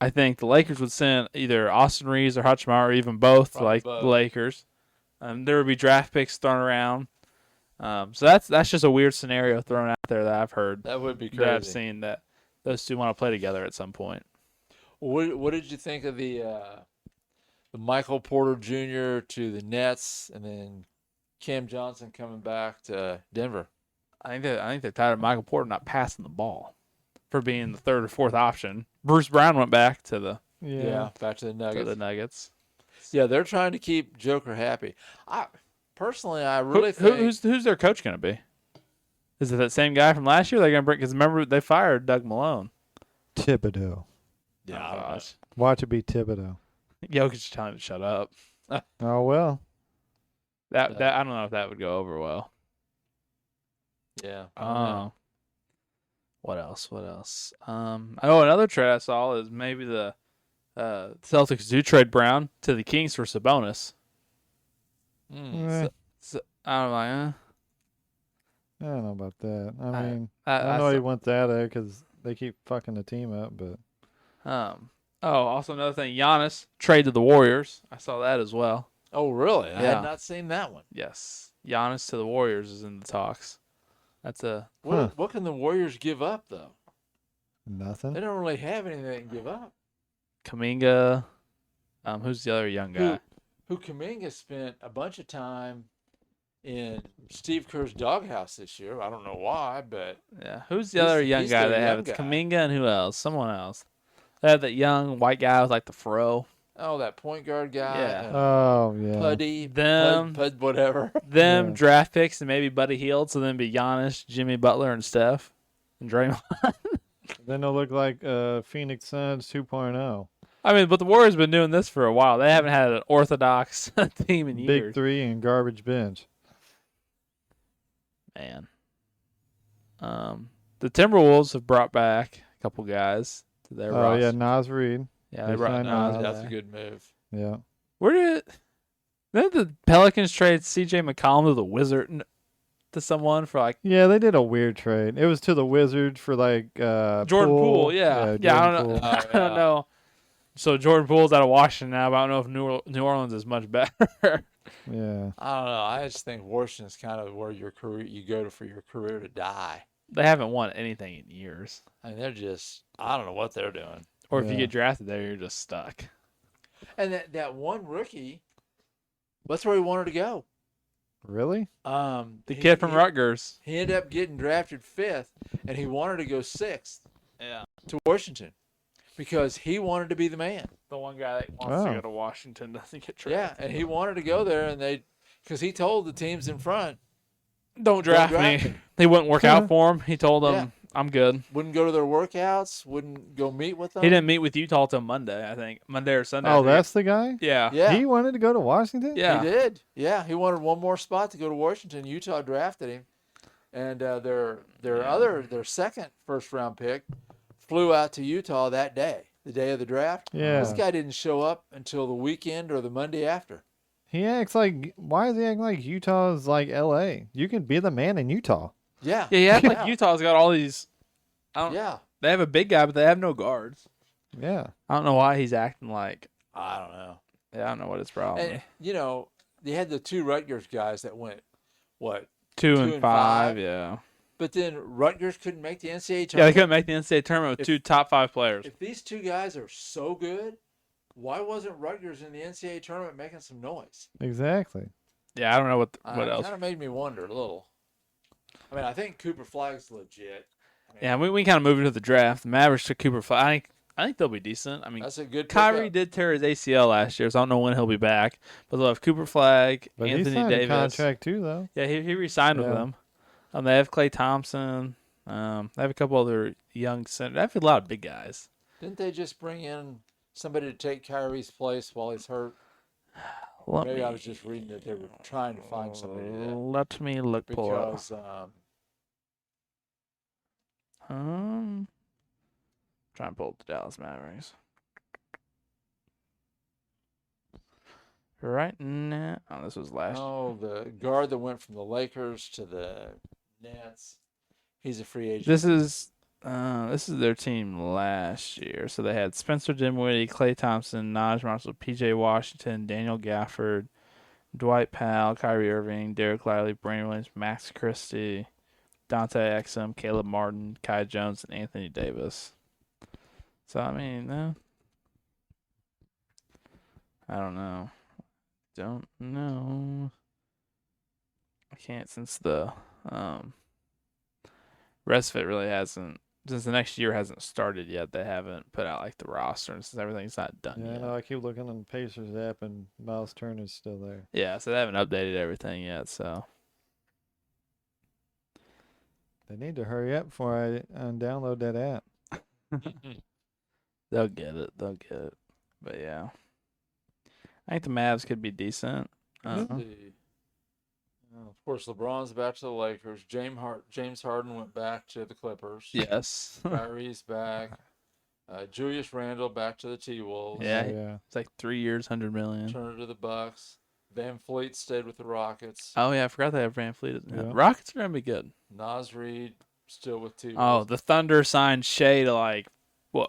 [SPEAKER 1] I think the Lakers would send either Austin Reeves or Hachimura or even both,
[SPEAKER 2] Probably
[SPEAKER 1] the Lakers. There would be draft picks thrown around. So that's just a weird scenario thrown out there that I've heard.
[SPEAKER 2] That would be crazy.
[SPEAKER 1] That I've seen that those two want to play together at some point.
[SPEAKER 2] What did you think of the Michael Porter Jr. to the Nets, and then Cam Johnson coming back to Denver?
[SPEAKER 1] I think they're tired of Michael Porter not passing the ball for being the third or fourth option. Bruce Brown went back to the
[SPEAKER 2] back to the Nuggets.
[SPEAKER 1] Yeah,
[SPEAKER 2] they're trying to keep Joker happy. I really think
[SPEAKER 1] who's their coach going to be? Is it that same guy from last year? They're going to bring, because remember they fired Doug Malone.
[SPEAKER 3] Thibodeau.
[SPEAKER 2] Yeah,
[SPEAKER 1] Oh, gosh.
[SPEAKER 3] Watch it be Thibodeau.
[SPEAKER 1] Jokic telling him to shut up.
[SPEAKER 3] Oh well.
[SPEAKER 1] That I don't know if that would go over well.
[SPEAKER 2] Yeah.
[SPEAKER 1] What else? Another trade I saw is maybe the Celtics do trade Brown to the Kings for Sabonis. So, I don't know.
[SPEAKER 3] I don't know about that. I mean,
[SPEAKER 1] I
[SPEAKER 3] I know he wants that because they keep fucking the team up, but.
[SPEAKER 1] Also another thing, Giannis trade to the Warriors. I saw that as well.
[SPEAKER 2] Oh, really? I
[SPEAKER 1] Yeah.
[SPEAKER 2] had not seen that one.
[SPEAKER 1] Yes, Giannis to the Warriors is in the talks. That's
[SPEAKER 2] What can the Warriors give up, though?
[SPEAKER 3] Nothing.
[SPEAKER 2] They don't really have anything they can give up.
[SPEAKER 1] Kuminga. Who's the other young guy?
[SPEAKER 2] Who Kuminga spent a bunch of time in Steve Kerr's doghouse this year. I don't know why, but
[SPEAKER 1] Yeah, who's the other young
[SPEAKER 2] he's
[SPEAKER 1] guy
[SPEAKER 2] their
[SPEAKER 1] they have?
[SPEAKER 2] young
[SPEAKER 1] It's
[SPEAKER 2] guy.
[SPEAKER 1] Kuminga and who else? Someone else. They have that young white guy with like the fro.
[SPEAKER 2] that point guard guy.
[SPEAKER 1] Yeah.
[SPEAKER 3] Oh yeah.
[SPEAKER 2] Puddy,
[SPEAKER 1] Them.
[SPEAKER 2] Pud, whatever.
[SPEAKER 1] Them
[SPEAKER 3] Yeah.
[SPEAKER 1] draft picks and maybe Buddy Hield, so then be Giannis, Jimmy Butler, and Steph, and Draymond.
[SPEAKER 3] Then they'll look like Phoenix Suns 2.0.
[SPEAKER 1] I mean, but the Warriors have been doing this for a while. They haven't had an orthodox team in
[SPEAKER 3] Big
[SPEAKER 1] years.
[SPEAKER 3] three and garbage bench.
[SPEAKER 1] Man. The Timberwolves have brought back a couple guys to their
[SPEAKER 3] Oh
[SPEAKER 1] roster.
[SPEAKER 3] yeah, Nas Reed.
[SPEAKER 1] Yeah,
[SPEAKER 3] They
[SPEAKER 1] they brought
[SPEAKER 3] signed
[SPEAKER 1] Nas
[SPEAKER 3] Nas.
[SPEAKER 2] That's a
[SPEAKER 1] back.
[SPEAKER 2] good move.
[SPEAKER 3] Yeah.
[SPEAKER 1] Where did the Pelicans trade C.J. McCollum to the Wizard to someone for like
[SPEAKER 3] Yeah, they did a weird trade. It was to the Wizards for like
[SPEAKER 1] Jordan Poole? Yeah, I
[SPEAKER 3] Jordan
[SPEAKER 1] don't know.
[SPEAKER 3] Poole.
[SPEAKER 1] I don't know. So Jordan Poole's out of Washington now, but I don't know if New Orleans is much better.
[SPEAKER 3] Yeah.
[SPEAKER 2] I don't know. I just think Washington's kind of where your career you go to for your career to die.
[SPEAKER 1] They haven't won anything in years.
[SPEAKER 2] I mean, they're just I don't know what they're doing.
[SPEAKER 1] Or if you
[SPEAKER 3] Yeah.
[SPEAKER 1] get drafted there, you're just stuck.
[SPEAKER 2] And that one rookie, that's where he wanted to go.
[SPEAKER 3] Really?
[SPEAKER 1] The kid from Rutgers.
[SPEAKER 2] He ended up getting drafted 5th, and he wanted to go 6th
[SPEAKER 1] Yeah.
[SPEAKER 2] to Washington because he wanted to be the man.
[SPEAKER 1] The one guy that wants to
[SPEAKER 3] Oh.
[SPEAKER 1] go to Washington doesn't get
[SPEAKER 2] Yeah,
[SPEAKER 1] drafted.
[SPEAKER 2] and he wanted to go there, and because he told the teams in front,
[SPEAKER 1] Don't draft
[SPEAKER 2] draft
[SPEAKER 1] me.
[SPEAKER 2] me.
[SPEAKER 1] They wouldn't work out for him. He told them, I'm good.
[SPEAKER 2] Wouldn't go to their workouts. Wouldn't go meet with them.
[SPEAKER 1] He didn't meet with Utah till Monday, I think. Monday or Sunday.
[SPEAKER 3] Oh, that's the guy?
[SPEAKER 1] Yeah.
[SPEAKER 2] Yeah,
[SPEAKER 3] He wanted to go to Washington?
[SPEAKER 1] Yeah.
[SPEAKER 2] he did. Yeah, he wanted one more spot to go to Washington. Utah drafted him, and their second first round pick flew out to Utah that day, the day of the draft.
[SPEAKER 3] Yeah.
[SPEAKER 2] This guy didn't show up until the weekend or the Monday after.
[SPEAKER 3] He acts like, why is he acting like Utah is like LA? You can be the man in Utah.
[SPEAKER 2] Yeah.
[SPEAKER 1] Yeah,
[SPEAKER 2] Yeah.
[SPEAKER 1] like Utah's got all these.
[SPEAKER 2] Yeah.
[SPEAKER 1] They have a big guy, but they have no guards.
[SPEAKER 3] Yeah.
[SPEAKER 1] I don't know why he's acting like.
[SPEAKER 2] I don't know.
[SPEAKER 1] Yeah, I don't know what his problem
[SPEAKER 2] And,
[SPEAKER 1] is.
[SPEAKER 2] they had the two Rutgers guys that went, what?
[SPEAKER 1] 2
[SPEAKER 2] 2
[SPEAKER 1] and
[SPEAKER 2] and
[SPEAKER 1] 5,
[SPEAKER 2] 5.
[SPEAKER 1] yeah.
[SPEAKER 2] But then Rutgers couldn't make the NCAA tournament.
[SPEAKER 1] Yeah, they couldn't make the NCAA tournament with
[SPEAKER 2] If-
[SPEAKER 1] 2 top 5 players.
[SPEAKER 2] If these two guys are so good, why wasn't Rutgers in the NCAA tournament making some noise?
[SPEAKER 3] Exactly.
[SPEAKER 1] Yeah, I don't know what
[SPEAKER 2] It
[SPEAKER 1] else.
[SPEAKER 2] kind of made me wonder a little. I mean, I think Cooper Flagg's legit. I mean,
[SPEAKER 1] Yeah, we kind of moved into the draft. The Mavericks took Cooper Flag. I think they'll be decent. I mean,
[SPEAKER 2] that's a good
[SPEAKER 1] Kyrie
[SPEAKER 2] pickup.
[SPEAKER 1] did tear his ACL last year, so I don't know when he'll be back. But they'll have Cooper Flag,
[SPEAKER 3] But he
[SPEAKER 1] Anthony
[SPEAKER 3] signed
[SPEAKER 1] Davis.
[SPEAKER 3] a contract too, though.
[SPEAKER 1] Yeah, he re-signed with
[SPEAKER 3] Yeah.
[SPEAKER 1] them. They have Klay Thompson. They have a couple other young centers. They have a lot of big guys.
[SPEAKER 2] Didn't they just bring in somebody to take Kyrie's place while he's hurt? Maybe I was just reading that they were trying to find somebody to do that.
[SPEAKER 1] Let me pull up.
[SPEAKER 2] Because
[SPEAKER 1] Try and pull up the Dallas Mavericks. Right now, this was last.
[SPEAKER 2] the guard that went from the Lakers to the Nets, he's a free agent.
[SPEAKER 1] This is their team last year. So they had Spencer Dinwiddie, Klay Thompson, Naj Marshall, P.J. Washington, Daniel Gafford, Dwight Powell, Kyrie Irving, Derek Lively, Brandon Williams, Max Christie, Dante Exum, Caleb Martin, Kai Jones, and Anthony Davis. So I mean, I don't know. I can't, since the rest of it really hasn't, since the next year hasn't started yet. They haven't put out like the roster, and since everything's not done
[SPEAKER 3] Yeah, I
[SPEAKER 1] yet.
[SPEAKER 3] know. I keep looking on the Pacers app, and Myles Turner's still there.
[SPEAKER 1] Yeah, so they haven't updated everything yet. So
[SPEAKER 3] They need to hurry up before I download that app.
[SPEAKER 1] they'll get it. But yeah, I think the Mavs could be decent.
[SPEAKER 2] Let's see. Of course, LeBron's back to the Lakers. James Harden went back to the Clippers.
[SPEAKER 1] Yes.
[SPEAKER 2] Kyrie's back. Julius Randle back to the T-Wolves.
[SPEAKER 1] Yeah.
[SPEAKER 3] Yeah.
[SPEAKER 1] It's like 3 years, $100 million.
[SPEAKER 2] Turner to the Bucks. Van Fleet stayed with the Rockets.
[SPEAKER 1] Oh yeah, I forgot they have Van Fleet.
[SPEAKER 3] Yeah.
[SPEAKER 1] Rockets are gonna be good.
[SPEAKER 2] Nas Reed still with T-Wolves.
[SPEAKER 1] Oh, the Thunder signed Shea to like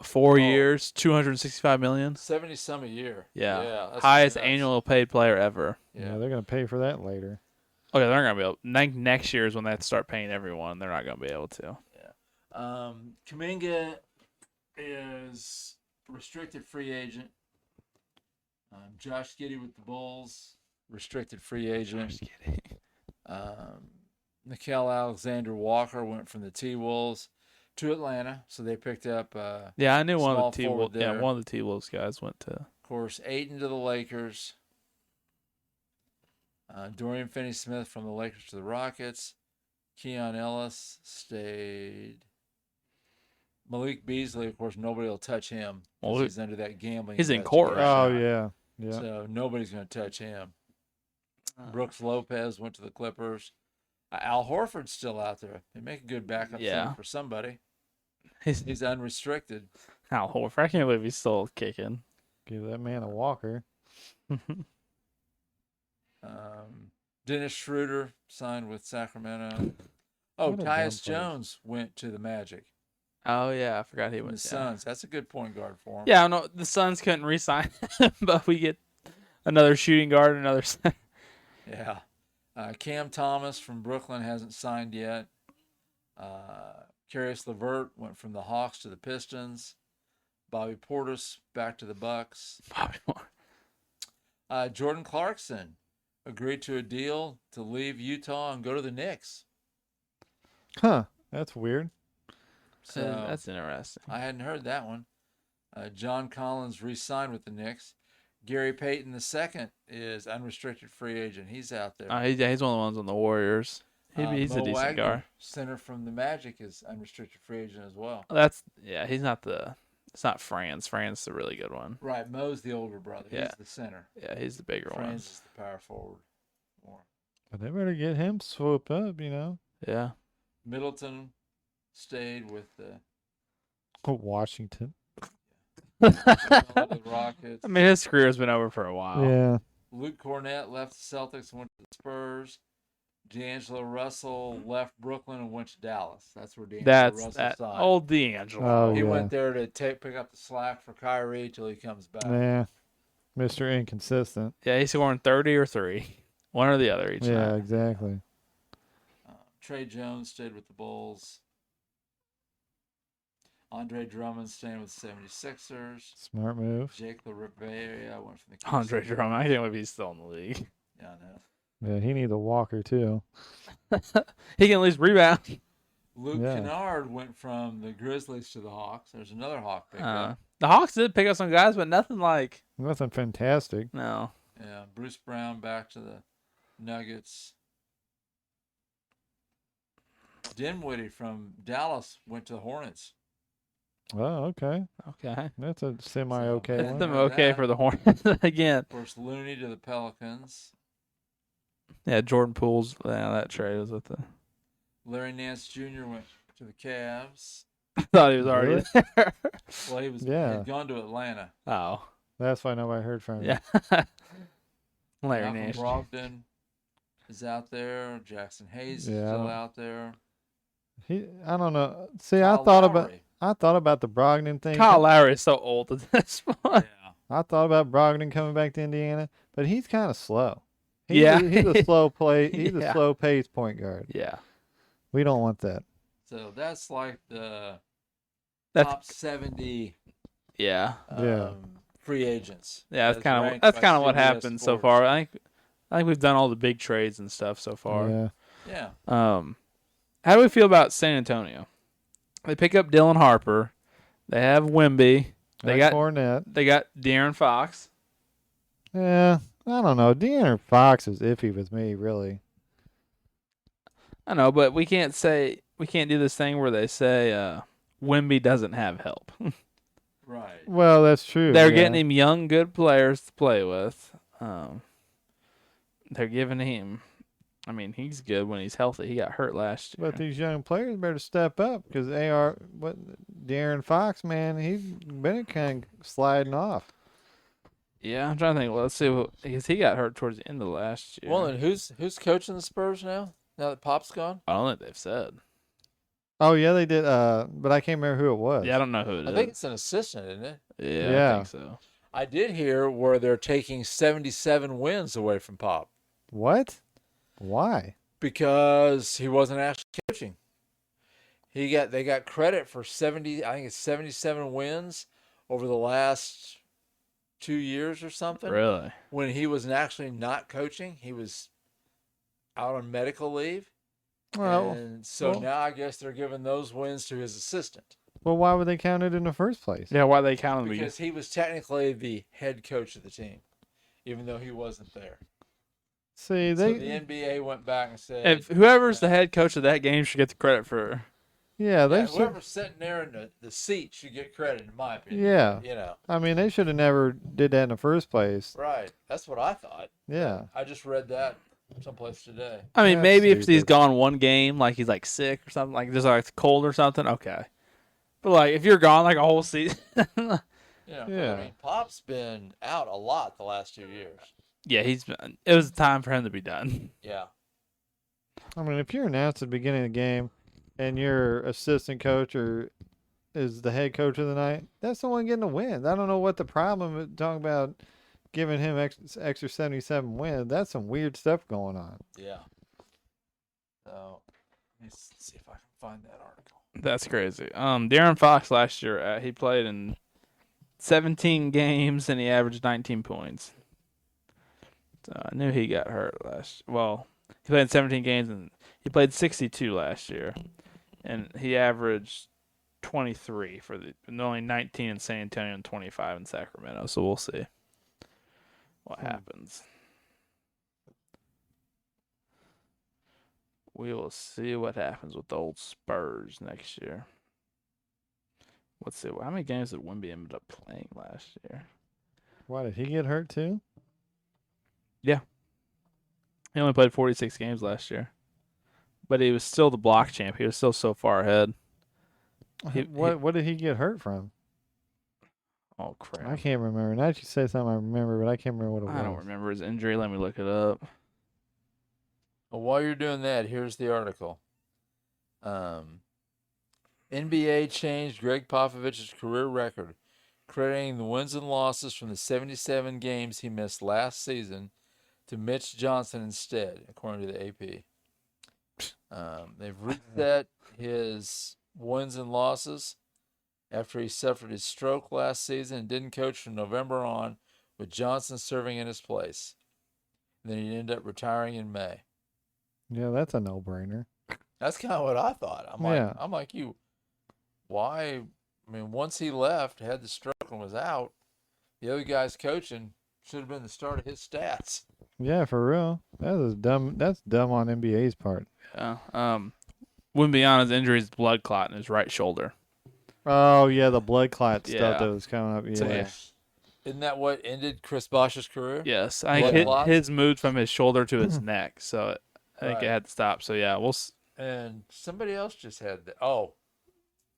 [SPEAKER 1] 4 years, $265 million.
[SPEAKER 2] 70-some a year.
[SPEAKER 1] Yeah,
[SPEAKER 2] that's
[SPEAKER 1] highest
[SPEAKER 2] nuts.
[SPEAKER 1] annual paid player ever.
[SPEAKER 3] Yeah, they're gonna pay for that later.
[SPEAKER 1] Okay, they're not gonna be able. Next year is when they have to start paying everyone. They're not gonna be able to.
[SPEAKER 2] Kuminga is restricted free agent. Josh Giddey with the Bulls, restricted free agent.
[SPEAKER 1] Just kidding.
[SPEAKER 2] Nickeil Alexander-Walker went from the T-Wolves to Atlanta, so they picked up.
[SPEAKER 1] Yeah, I knew one
[SPEAKER 2] Small
[SPEAKER 1] of the T
[SPEAKER 2] forward
[SPEAKER 1] Wolves. Yeah,
[SPEAKER 2] there.
[SPEAKER 1] one of the T Wolves guys went to.
[SPEAKER 2] Of course, Ayton to the Lakers. Dorian Finney-Smith from the Lakers to the Rockets. Keon Ellis stayed. Malik Beasley, of course, nobody will touch him. 'Cause
[SPEAKER 1] Well,
[SPEAKER 2] he's under that gambling.
[SPEAKER 1] he's in court.
[SPEAKER 2] investigation.
[SPEAKER 3] Oh yeah.
[SPEAKER 2] So nobody's going to touch him. Brooks Lopez went to the Clippers. Al Horford's still out there. They make a good backup center for somebody. He's unrestricted.
[SPEAKER 1] Al Horford. I can't believe he's still kicking.
[SPEAKER 3] Give that man a walker.
[SPEAKER 2] Dennis Schroeder signed with Sacramento. Oh,
[SPEAKER 3] What a dumb
[SPEAKER 2] Tyus
[SPEAKER 3] place.
[SPEAKER 2] Jones went to the Magic.
[SPEAKER 1] Oh yeah, I forgot he
[SPEAKER 2] And
[SPEAKER 1] went.
[SPEAKER 2] the Suns. That's a good point guard for him.
[SPEAKER 1] Yeah, no, the Suns couldn't re-sign him, but we get another shooting guard, another.
[SPEAKER 2] Yeah. Cam Thomas from Brooklyn hasn't signed yet. Caris LeVert went from the Hawks to the Pistons. Bobby Portis back to the Bucks. Jordan Clarkson agreed to a deal to leave Utah and go to the Knicks.
[SPEAKER 3] Huh. That's weird.
[SPEAKER 2] So
[SPEAKER 1] That's interesting.
[SPEAKER 2] I hadn't heard that one. John Collins re-signed with the Knicks. Gary Payton II is unrestricted free agent. He's out there.
[SPEAKER 1] He's one of the ones on the Warriors. He's a
[SPEAKER 2] Mo
[SPEAKER 1] decent
[SPEAKER 2] Wagner,
[SPEAKER 1] guard.
[SPEAKER 2] center from the Magic, is unrestricted free agent as well.
[SPEAKER 1] He's not the. It's not Franz. Franz is the really good one.
[SPEAKER 2] Right, Mo's the older brother.
[SPEAKER 1] Yeah.
[SPEAKER 2] He's the center.
[SPEAKER 1] Yeah, he's the bigger one.
[SPEAKER 2] Franz is the power forward. More.
[SPEAKER 3] But they better get him swooped up,
[SPEAKER 1] Yeah.
[SPEAKER 2] Middleton stayed with the
[SPEAKER 3] Washington.
[SPEAKER 2] the Rockets.
[SPEAKER 1] I mean, his career's been over for a while.
[SPEAKER 3] Yeah.
[SPEAKER 2] Luke Cornett left the Celtics and went to the Spurs. D'Angelo Russell left Brooklyn and went to Dallas. That's where D'Angelo Russell signed.
[SPEAKER 1] Old D'Angelo.
[SPEAKER 3] Oh,
[SPEAKER 2] He
[SPEAKER 3] yeah.
[SPEAKER 2] went there to pick up the slack for Kyrie till he comes back.
[SPEAKER 3] Yeah. Mr. Inconsistent.
[SPEAKER 1] Yeah, he's scoring 30 or 3. One or the other each
[SPEAKER 3] Yeah,
[SPEAKER 1] night.
[SPEAKER 3] exactly.
[SPEAKER 2] Trey Jones stayed with the Bulls. Andre Drummond staying with the 76ers.
[SPEAKER 3] Smart move.
[SPEAKER 2] Jake LaRivera went from the
[SPEAKER 1] Andre
[SPEAKER 2] Kings.
[SPEAKER 1] Drummond. I can't believe he's still in the league.
[SPEAKER 2] Yeah, I know.
[SPEAKER 3] Yeah, he needs a walker, too.
[SPEAKER 1] He can at least rebound.
[SPEAKER 2] Luke
[SPEAKER 3] Yeah.
[SPEAKER 2] Kennard went from the Grizzlies to the Hawks. There's another Hawk pickup.
[SPEAKER 1] The Hawks did pick up some guys, but nothing like.
[SPEAKER 3] Nothing fantastic.
[SPEAKER 1] No.
[SPEAKER 2] Yeah, Bruce Brown back to the Nuggets. Dinwiddie from Dallas went to the Hornets.
[SPEAKER 3] Oh, okay.
[SPEAKER 1] Okay.
[SPEAKER 3] That's a semi-okay
[SPEAKER 1] That's
[SPEAKER 3] one.
[SPEAKER 1] them
[SPEAKER 2] Like
[SPEAKER 1] okay
[SPEAKER 2] that.
[SPEAKER 1] for the Hornets again.
[SPEAKER 2] Of course, Looney to the Pelicans.
[SPEAKER 1] Yeah, Jordan Poole's. Yeah, that trade was with the.
[SPEAKER 2] Larry Nance Jr. went to the Cavs.
[SPEAKER 1] I thought he was already
[SPEAKER 3] Really?
[SPEAKER 1] there.
[SPEAKER 2] Well, he was
[SPEAKER 3] Yeah.
[SPEAKER 2] had gone to Atlanta.
[SPEAKER 1] Oh.
[SPEAKER 3] That's why nobody heard from him.
[SPEAKER 1] Yeah. Larry
[SPEAKER 2] Malcolm
[SPEAKER 1] Nash.
[SPEAKER 2] Brogdon is out there. Jackson Hayes is
[SPEAKER 3] Yeah, I
[SPEAKER 2] still
[SPEAKER 3] don't-
[SPEAKER 2] out there.
[SPEAKER 3] I don't know. See,
[SPEAKER 2] Kyle
[SPEAKER 3] I thought
[SPEAKER 2] Lowry.
[SPEAKER 3] about the Brogdon thing.
[SPEAKER 1] Kyle Lowry is so old at this point.
[SPEAKER 2] Yeah.
[SPEAKER 3] I thought about Brogdon coming back to Indiana, but he's kind of slow. He's
[SPEAKER 1] Yeah.
[SPEAKER 3] he's a slow play. He's
[SPEAKER 1] Yeah.
[SPEAKER 3] a slow pace point guard.
[SPEAKER 1] Yeah.
[SPEAKER 3] We don't want that.
[SPEAKER 2] So that's like the
[SPEAKER 1] That's
[SPEAKER 2] top 70
[SPEAKER 1] yeah.
[SPEAKER 3] Yeah.
[SPEAKER 2] free agents.
[SPEAKER 1] Yeah, that's
[SPEAKER 2] as
[SPEAKER 1] kind of
[SPEAKER 2] ranked
[SPEAKER 1] that's
[SPEAKER 2] by
[SPEAKER 1] kind of what
[SPEAKER 2] CBS
[SPEAKER 1] happened so
[SPEAKER 2] Sports.
[SPEAKER 1] far. I think we've done all the big trades and stuff so far.
[SPEAKER 3] Yeah.
[SPEAKER 2] Yeah.
[SPEAKER 1] How do we feel about San Antonio? They pick up Dylan Harper. They have Wemby. They got
[SPEAKER 3] Fournette.
[SPEAKER 1] De'Aaron Fox.
[SPEAKER 3] Yeah. I don't know. De'Aaron Fox is iffy with me, really.
[SPEAKER 1] I know, but we can't do this thing where they say Wemby doesn't have help.
[SPEAKER 2] Right.
[SPEAKER 3] Well, that's true.
[SPEAKER 1] They're
[SPEAKER 3] yeah.
[SPEAKER 1] getting him young, good players to play with. They're giving him. I mean, he's good when he's healthy. He got hurt last year.
[SPEAKER 3] But these young players better step up because De'Aaron Fox, man, he's been kind of sliding off.
[SPEAKER 1] Yeah, I'm trying to think. Well, let's see. Because he got hurt towards the end of last year.
[SPEAKER 2] Well, and who's coaching the Spurs now? Now that Pop's gone?
[SPEAKER 1] I don't think they've said.
[SPEAKER 3] Oh yeah, they did. But I can't remember who it was.
[SPEAKER 1] Yeah, I don't know who it is.
[SPEAKER 2] I think it's an assistant, isn't it?
[SPEAKER 1] Yeah,
[SPEAKER 3] Yeah.
[SPEAKER 1] I think so.
[SPEAKER 2] I did hear where they're taking 77 wins away from Pop
[SPEAKER 3] What? Why?
[SPEAKER 2] because he wasn't actually coaching. They got credit for 77 wins over the last 2 years or something.
[SPEAKER 1] Really?
[SPEAKER 2] When he was actually not coaching, he was out on medical leave.
[SPEAKER 3] Well,
[SPEAKER 2] And so
[SPEAKER 3] well-
[SPEAKER 2] now I guess they're giving those wins to his assistant
[SPEAKER 3] why would they count it in the first place?
[SPEAKER 1] Yeah. Why they count him?
[SPEAKER 2] because he was technically the head coach of the team, even though he wasn't there.
[SPEAKER 3] See,
[SPEAKER 2] So
[SPEAKER 3] they
[SPEAKER 2] the NBA went back and said,
[SPEAKER 1] If whoever's the head coach of that game should get the credit for.
[SPEAKER 3] yeah, they
[SPEAKER 2] yeah,
[SPEAKER 3] should.
[SPEAKER 2] whoever's sitting there in the seat should get credit, in my opinion.
[SPEAKER 3] Yeah.
[SPEAKER 2] You know,
[SPEAKER 3] I mean, they should have never did that in the first place.
[SPEAKER 2] right. That's what I thought.
[SPEAKER 3] Yeah.
[SPEAKER 2] I just read that someplace today.
[SPEAKER 1] I mean,
[SPEAKER 3] That's
[SPEAKER 1] maybe if he's
[SPEAKER 3] stupid.
[SPEAKER 1] gone one game, like he's like sick or something, like just like cold or something, okay. But like if you're gone like a whole season,
[SPEAKER 2] You know,
[SPEAKER 3] Yeah.
[SPEAKER 2] I mean, Pop's been out a lot the last 2 years.
[SPEAKER 1] yeah, it was time for him to be done.
[SPEAKER 2] Yeah.
[SPEAKER 3] I mean, if you're announced at the beginning of the game and your assistant coach is the head coach of the night, that's the one getting the win. I don't know what the problem is talking about giving him extra 77 wins. That's some weird stuff going on.
[SPEAKER 2] Yeah. So, let me see if I can find that article.
[SPEAKER 1] That's crazy. De'Aaron Fox last year, he played in 17 games and he averaged 19 points. So I knew he got hurt last. Well, he played in 17 games and he played 62 last year, and he averaged 23 for and only 19 in San Antonio and 25 in Sacramento. So we'll see what happens. We will see what happens with the old Spurs next year. Let's see. How many games did Wemby end up playing last year?
[SPEAKER 3] Why did he get hurt too?
[SPEAKER 1] He only played 46 games last year. But he was still the block champ. He was still so far ahead.
[SPEAKER 3] What did he get hurt from?
[SPEAKER 1] Oh, crap.
[SPEAKER 3] I can't remember. Now that you say something, I remember, but I can't remember what it was.
[SPEAKER 1] I don't remember his injury. Let me look it up.
[SPEAKER 2] Well, while you're doing that, here's the article. NBA changed Greg Popovich's career record, crediting the wins and losses from the 77 games he missed last season to Mitch Johnson instead, according to the AP. They've reset his wins and losses after he suffered his stroke last season and didn't coach from November on, with Johnson serving in his place. And then he ended up retiring in May.
[SPEAKER 3] Yeah, that's a no-brainer.
[SPEAKER 2] That's kind of what I thought. I'm like you. Why? I mean, once he left, had the stroke and was out, the other guy's coaching should have been the start of his stats.
[SPEAKER 3] Yeah, for real. That is dumb. That's dumb on NBA's part.
[SPEAKER 1] Yeah. Wouldn't be on his injury is blood clot in his right shoulder.
[SPEAKER 3] Oh yeah, the blood clot
[SPEAKER 1] Yeah.
[SPEAKER 3] stuff that was coming up. Yeah.
[SPEAKER 1] So,
[SPEAKER 2] Isn't that what ended Chris Bosh's career?
[SPEAKER 1] Yes. I
[SPEAKER 2] Blood
[SPEAKER 1] think
[SPEAKER 2] clots?
[SPEAKER 1] his moved from his shoulder to his neck. So I think
[SPEAKER 2] Right.
[SPEAKER 1] it had to stop. So, yeah.
[SPEAKER 2] And somebody else just had that. Oh,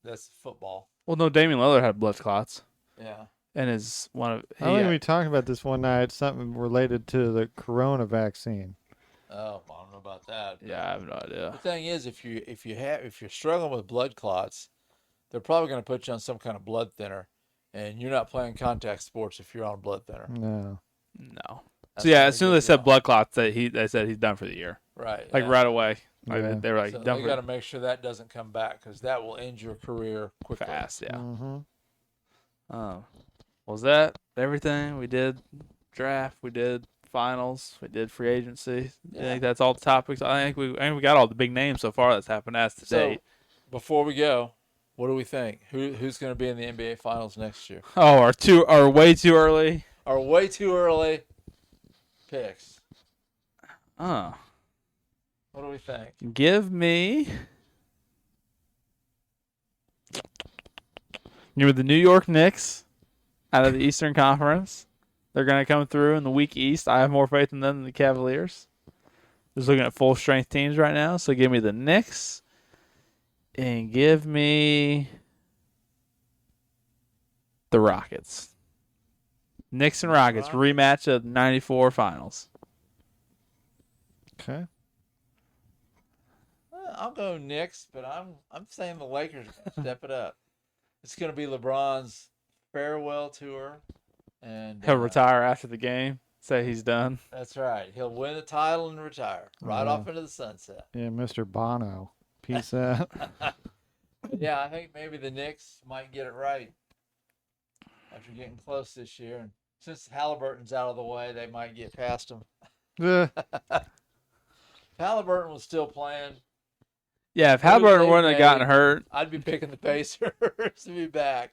[SPEAKER 2] that's football.
[SPEAKER 1] Well, no, Damian Lillard had blood clots.
[SPEAKER 2] Yeah.
[SPEAKER 1] And is one of.
[SPEAKER 3] I think we talked about this one night. Something related to the corona vaccine.
[SPEAKER 2] Oh, I don't know about that.
[SPEAKER 1] Yeah, I have no idea.
[SPEAKER 2] The thing is, if you're struggling with blood clots, they're probably going to put you on some kind of blood thinner, and you're not playing contact sports if you're on blood thinner.
[SPEAKER 3] No.
[SPEAKER 1] No.
[SPEAKER 2] That's
[SPEAKER 1] So, yeah,
[SPEAKER 2] not
[SPEAKER 1] as
[SPEAKER 2] a
[SPEAKER 1] soon
[SPEAKER 2] good
[SPEAKER 1] as they said
[SPEAKER 2] deal.
[SPEAKER 1] blood clots, they said he's done for the year.
[SPEAKER 2] Right.
[SPEAKER 1] Like,
[SPEAKER 2] yeah.
[SPEAKER 1] right away. Like,
[SPEAKER 3] Yeah.
[SPEAKER 1] they were like,
[SPEAKER 2] So
[SPEAKER 1] done
[SPEAKER 2] they
[SPEAKER 1] for
[SPEAKER 2] got to make sure that doesn't come back, because that will end your career quickly.
[SPEAKER 1] fast. Yeah.
[SPEAKER 3] Mm-hmm.
[SPEAKER 1] Was that everything? We did draft, we did finals, we did free agency. I
[SPEAKER 2] Yeah.
[SPEAKER 1] think that's all the topics. I think we got all the big names so far that's happened as to
[SPEAKER 2] So,
[SPEAKER 1] date.
[SPEAKER 2] before we go, what do we think? Who's going to be in the NBA Finals next year?
[SPEAKER 1] Oh, are way too early.
[SPEAKER 2] Are way too early picks.
[SPEAKER 1] Oh,
[SPEAKER 2] What do we think?
[SPEAKER 1] give me the New York Knicks out of the Eastern Conference. They're going to come through in the weak East. I have more faith in them than the Cavaliers. Just looking at full strength teams right now. So give me the Knicks and give me the Rockets. Knicks and Rockets rematch of '94 finals.
[SPEAKER 3] Okay.
[SPEAKER 2] I'll go Knicks, but I'm saying the Lakers step it up. It's going to be LeBron's farewell tour, and
[SPEAKER 1] He'll retire after the game. Say he's done.
[SPEAKER 2] That's right. He'll win the title and retire right off into the sunset.
[SPEAKER 3] Yeah, Mr. Bono. Peace out.
[SPEAKER 2] Yeah, I think maybe the Knicks might get it right after getting close this year. And since Halliburton's out of the way, they might get past him.
[SPEAKER 3] Yeah.
[SPEAKER 2] Halliburton was still playing.
[SPEAKER 1] Yeah, if
[SPEAKER 2] Who
[SPEAKER 1] Halliburton
[SPEAKER 2] they
[SPEAKER 1] wouldn't have gotten
[SPEAKER 2] made-
[SPEAKER 1] hurt,
[SPEAKER 2] I'd be picking the Pacers to be back.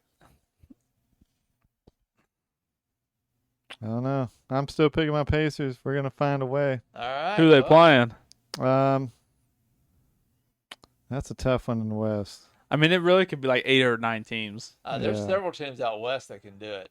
[SPEAKER 3] I don't know. I'm still picking my Pacers. We're gonna find a way.
[SPEAKER 2] All right.
[SPEAKER 1] who they
[SPEAKER 2] well,
[SPEAKER 1] playing?
[SPEAKER 3] That's a tough one in the West.
[SPEAKER 1] I mean, it really could be like 8 or 9 teams.
[SPEAKER 2] There's
[SPEAKER 3] Yeah.
[SPEAKER 2] several teams out west that can do it.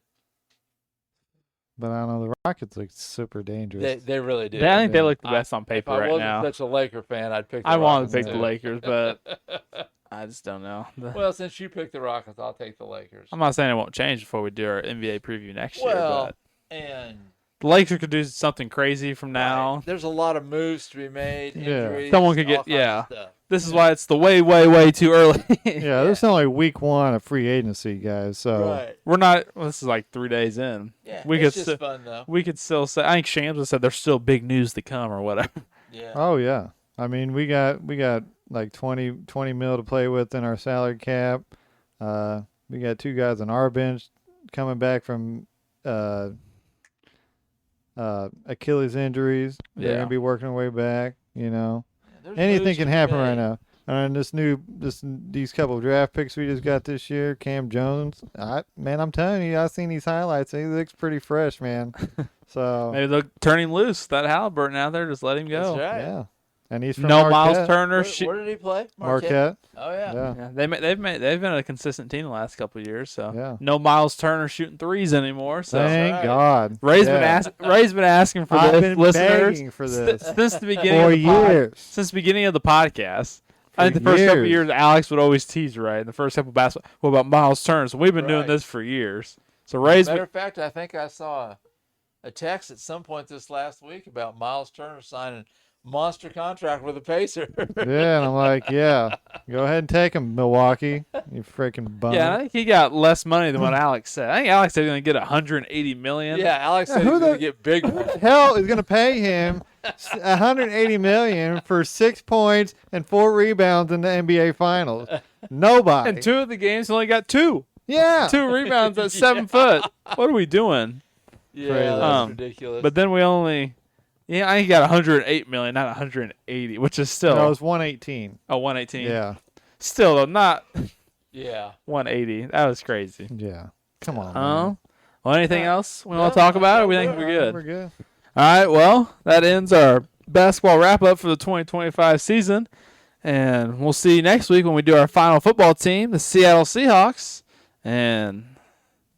[SPEAKER 3] But I don't know. The Rockets look super dangerous.
[SPEAKER 2] They really do.
[SPEAKER 1] I think they
[SPEAKER 3] Yeah.
[SPEAKER 1] look the best on
[SPEAKER 2] If
[SPEAKER 1] paper
[SPEAKER 2] I
[SPEAKER 1] right
[SPEAKER 2] wasn't
[SPEAKER 1] now.
[SPEAKER 2] such a Laker fan, I'd pick the
[SPEAKER 1] I want
[SPEAKER 2] Rockets
[SPEAKER 1] to pick the
[SPEAKER 2] too.
[SPEAKER 1] Lakers, but I just don't know.
[SPEAKER 2] Well, since you picked the Rockets, I'll take the Lakers.
[SPEAKER 1] I'm not saying it won't change before we do our NBA preview next year,
[SPEAKER 2] Well,
[SPEAKER 1] but
[SPEAKER 2] and
[SPEAKER 1] the Lakers could do something crazy from now.
[SPEAKER 2] right, there's a lot of moves to be made.
[SPEAKER 3] Yeah.
[SPEAKER 2] Injuries,
[SPEAKER 1] Someone could
[SPEAKER 2] all
[SPEAKER 1] get-
[SPEAKER 2] kinds of
[SPEAKER 1] yeah.
[SPEAKER 2] stuff.
[SPEAKER 1] This is why it's the way, way, way too early.
[SPEAKER 3] Yeah, this is only week one of free agency, guys. So
[SPEAKER 2] Right.
[SPEAKER 1] We're not. Well, this is like 3 days in.
[SPEAKER 2] Yeah.
[SPEAKER 1] We
[SPEAKER 2] it's
[SPEAKER 1] could
[SPEAKER 2] just
[SPEAKER 1] s-
[SPEAKER 2] fun though.
[SPEAKER 1] We could still say. I think Shams has said there's still big news to come or whatever.
[SPEAKER 2] Yeah.
[SPEAKER 3] Oh yeah. I mean, we got like 20 mil to play with in our salary cap. We got 2 guys on our bench coming back from Achilles injuries. They're
[SPEAKER 1] Yeah.
[SPEAKER 3] gonna be working their way back. You know,
[SPEAKER 2] There's
[SPEAKER 3] anything
[SPEAKER 2] moves
[SPEAKER 3] can
[SPEAKER 2] to be
[SPEAKER 3] happen
[SPEAKER 2] made.
[SPEAKER 3] right now. And these couple of draft picks we just got this year, Cam Jones. I'm telling you, I've seen these highlights. He looks pretty fresh, man. So
[SPEAKER 1] Maybe they'll turn him loose. That Halliburton out there, just let him go.
[SPEAKER 2] That's right.
[SPEAKER 3] yeah. And he's from
[SPEAKER 1] No
[SPEAKER 3] Marquette.
[SPEAKER 1] Myles Turner.
[SPEAKER 2] Where did he play?
[SPEAKER 3] Marquette.
[SPEAKER 2] Oh yeah.
[SPEAKER 1] Yeah, they've been a consistent team the last couple of years. So
[SPEAKER 3] Yeah.
[SPEAKER 1] no Myles Turner shooting threes anymore. So
[SPEAKER 3] Thank
[SPEAKER 2] right.
[SPEAKER 3] God.
[SPEAKER 1] Ray's
[SPEAKER 3] Yeah.
[SPEAKER 1] been asking for
[SPEAKER 3] I've
[SPEAKER 1] this,
[SPEAKER 3] been
[SPEAKER 1] listeners,
[SPEAKER 3] begging for this
[SPEAKER 1] since the beginning
[SPEAKER 3] for
[SPEAKER 1] of the
[SPEAKER 3] years.
[SPEAKER 1] since the beginning of the podcast. I think the
[SPEAKER 3] For
[SPEAKER 1] first couple of
[SPEAKER 3] years.
[SPEAKER 1] years, Alex would always tease Ray. In the first couple of basketball, what about Myles Turner? So we've been doing
[SPEAKER 2] Right.
[SPEAKER 1] this for years. So Ray's
[SPEAKER 2] Matter
[SPEAKER 1] been,
[SPEAKER 2] of fact, I think I saw a text at some point this last week about Myles Turner signing monster contract with the Pacers.
[SPEAKER 3] Yeah, and I'm like, yeah, go ahead and take him, Milwaukee. You freaking bum.
[SPEAKER 1] I think he got less money than what Alex said. I think Alex said he was going to get $180 million.
[SPEAKER 2] Yeah, Alex said
[SPEAKER 3] who
[SPEAKER 2] he's going
[SPEAKER 3] the-
[SPEAKER 2] to get big.
[SPEAKER 3] Who the hell is going to pay him $180 million for 6 points and 4 rebounds in the NBA Finals? Nobody.
[SPEAKER 1] And 2 of the games he only got 2.
[SPEAKER 3] Yeah.
[SPEAKER 1] 2 rebounds at 7 foot. What are we doing?
[SPEAKER 2] Yeah,
[SPEAKER 3] Crazy.
[SPEAKER 2] that's ridiculous.
[SPEAKER 1] But then we only, I think he got $108 million, not $180, which is still
[SPEAKER 3] No, it was 118.
[SPEAKER 1] 118.
[SPEAKER 3] Yeah.
[SPEAKER 1] Still though, not
[SPEAKER 2] yeah.
[SPEAKER 1] 180. That was crazy.
[SPEAKER 3] Yeah. Come on. Man.
[SPEAKER 1] Well, anything else we want to talk about? Or we think we're good.
[SPEAKER 3] We're good.
[SPEAKER 1] All right. Well, that ends our basketball wrap up for the 2025 season, and we'll see you next week when we do our final football team, the Seattle Seahawks, and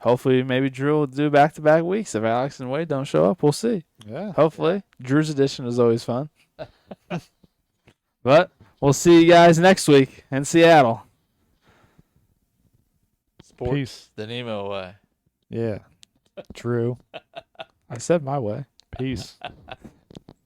[SPEAKER 1] hopefully maybe Drew will do back-to-back weeks if Alex and Wade don't show up. We'll see.
[SPEAKER 3] Yeah.
[SPEAKER 1] Hopefully, Drew's edition is always fun. But we'll see you guys next week in Seattle.
[SPEAKER 2] Sports
[SPEAKER 3] Peace.
[SPEAKER 2] the Nemo way.
[SPEAKER 3] Yeah. True.
[SPEAKER 1] I said my way.
[SPEAKER 3] Peace.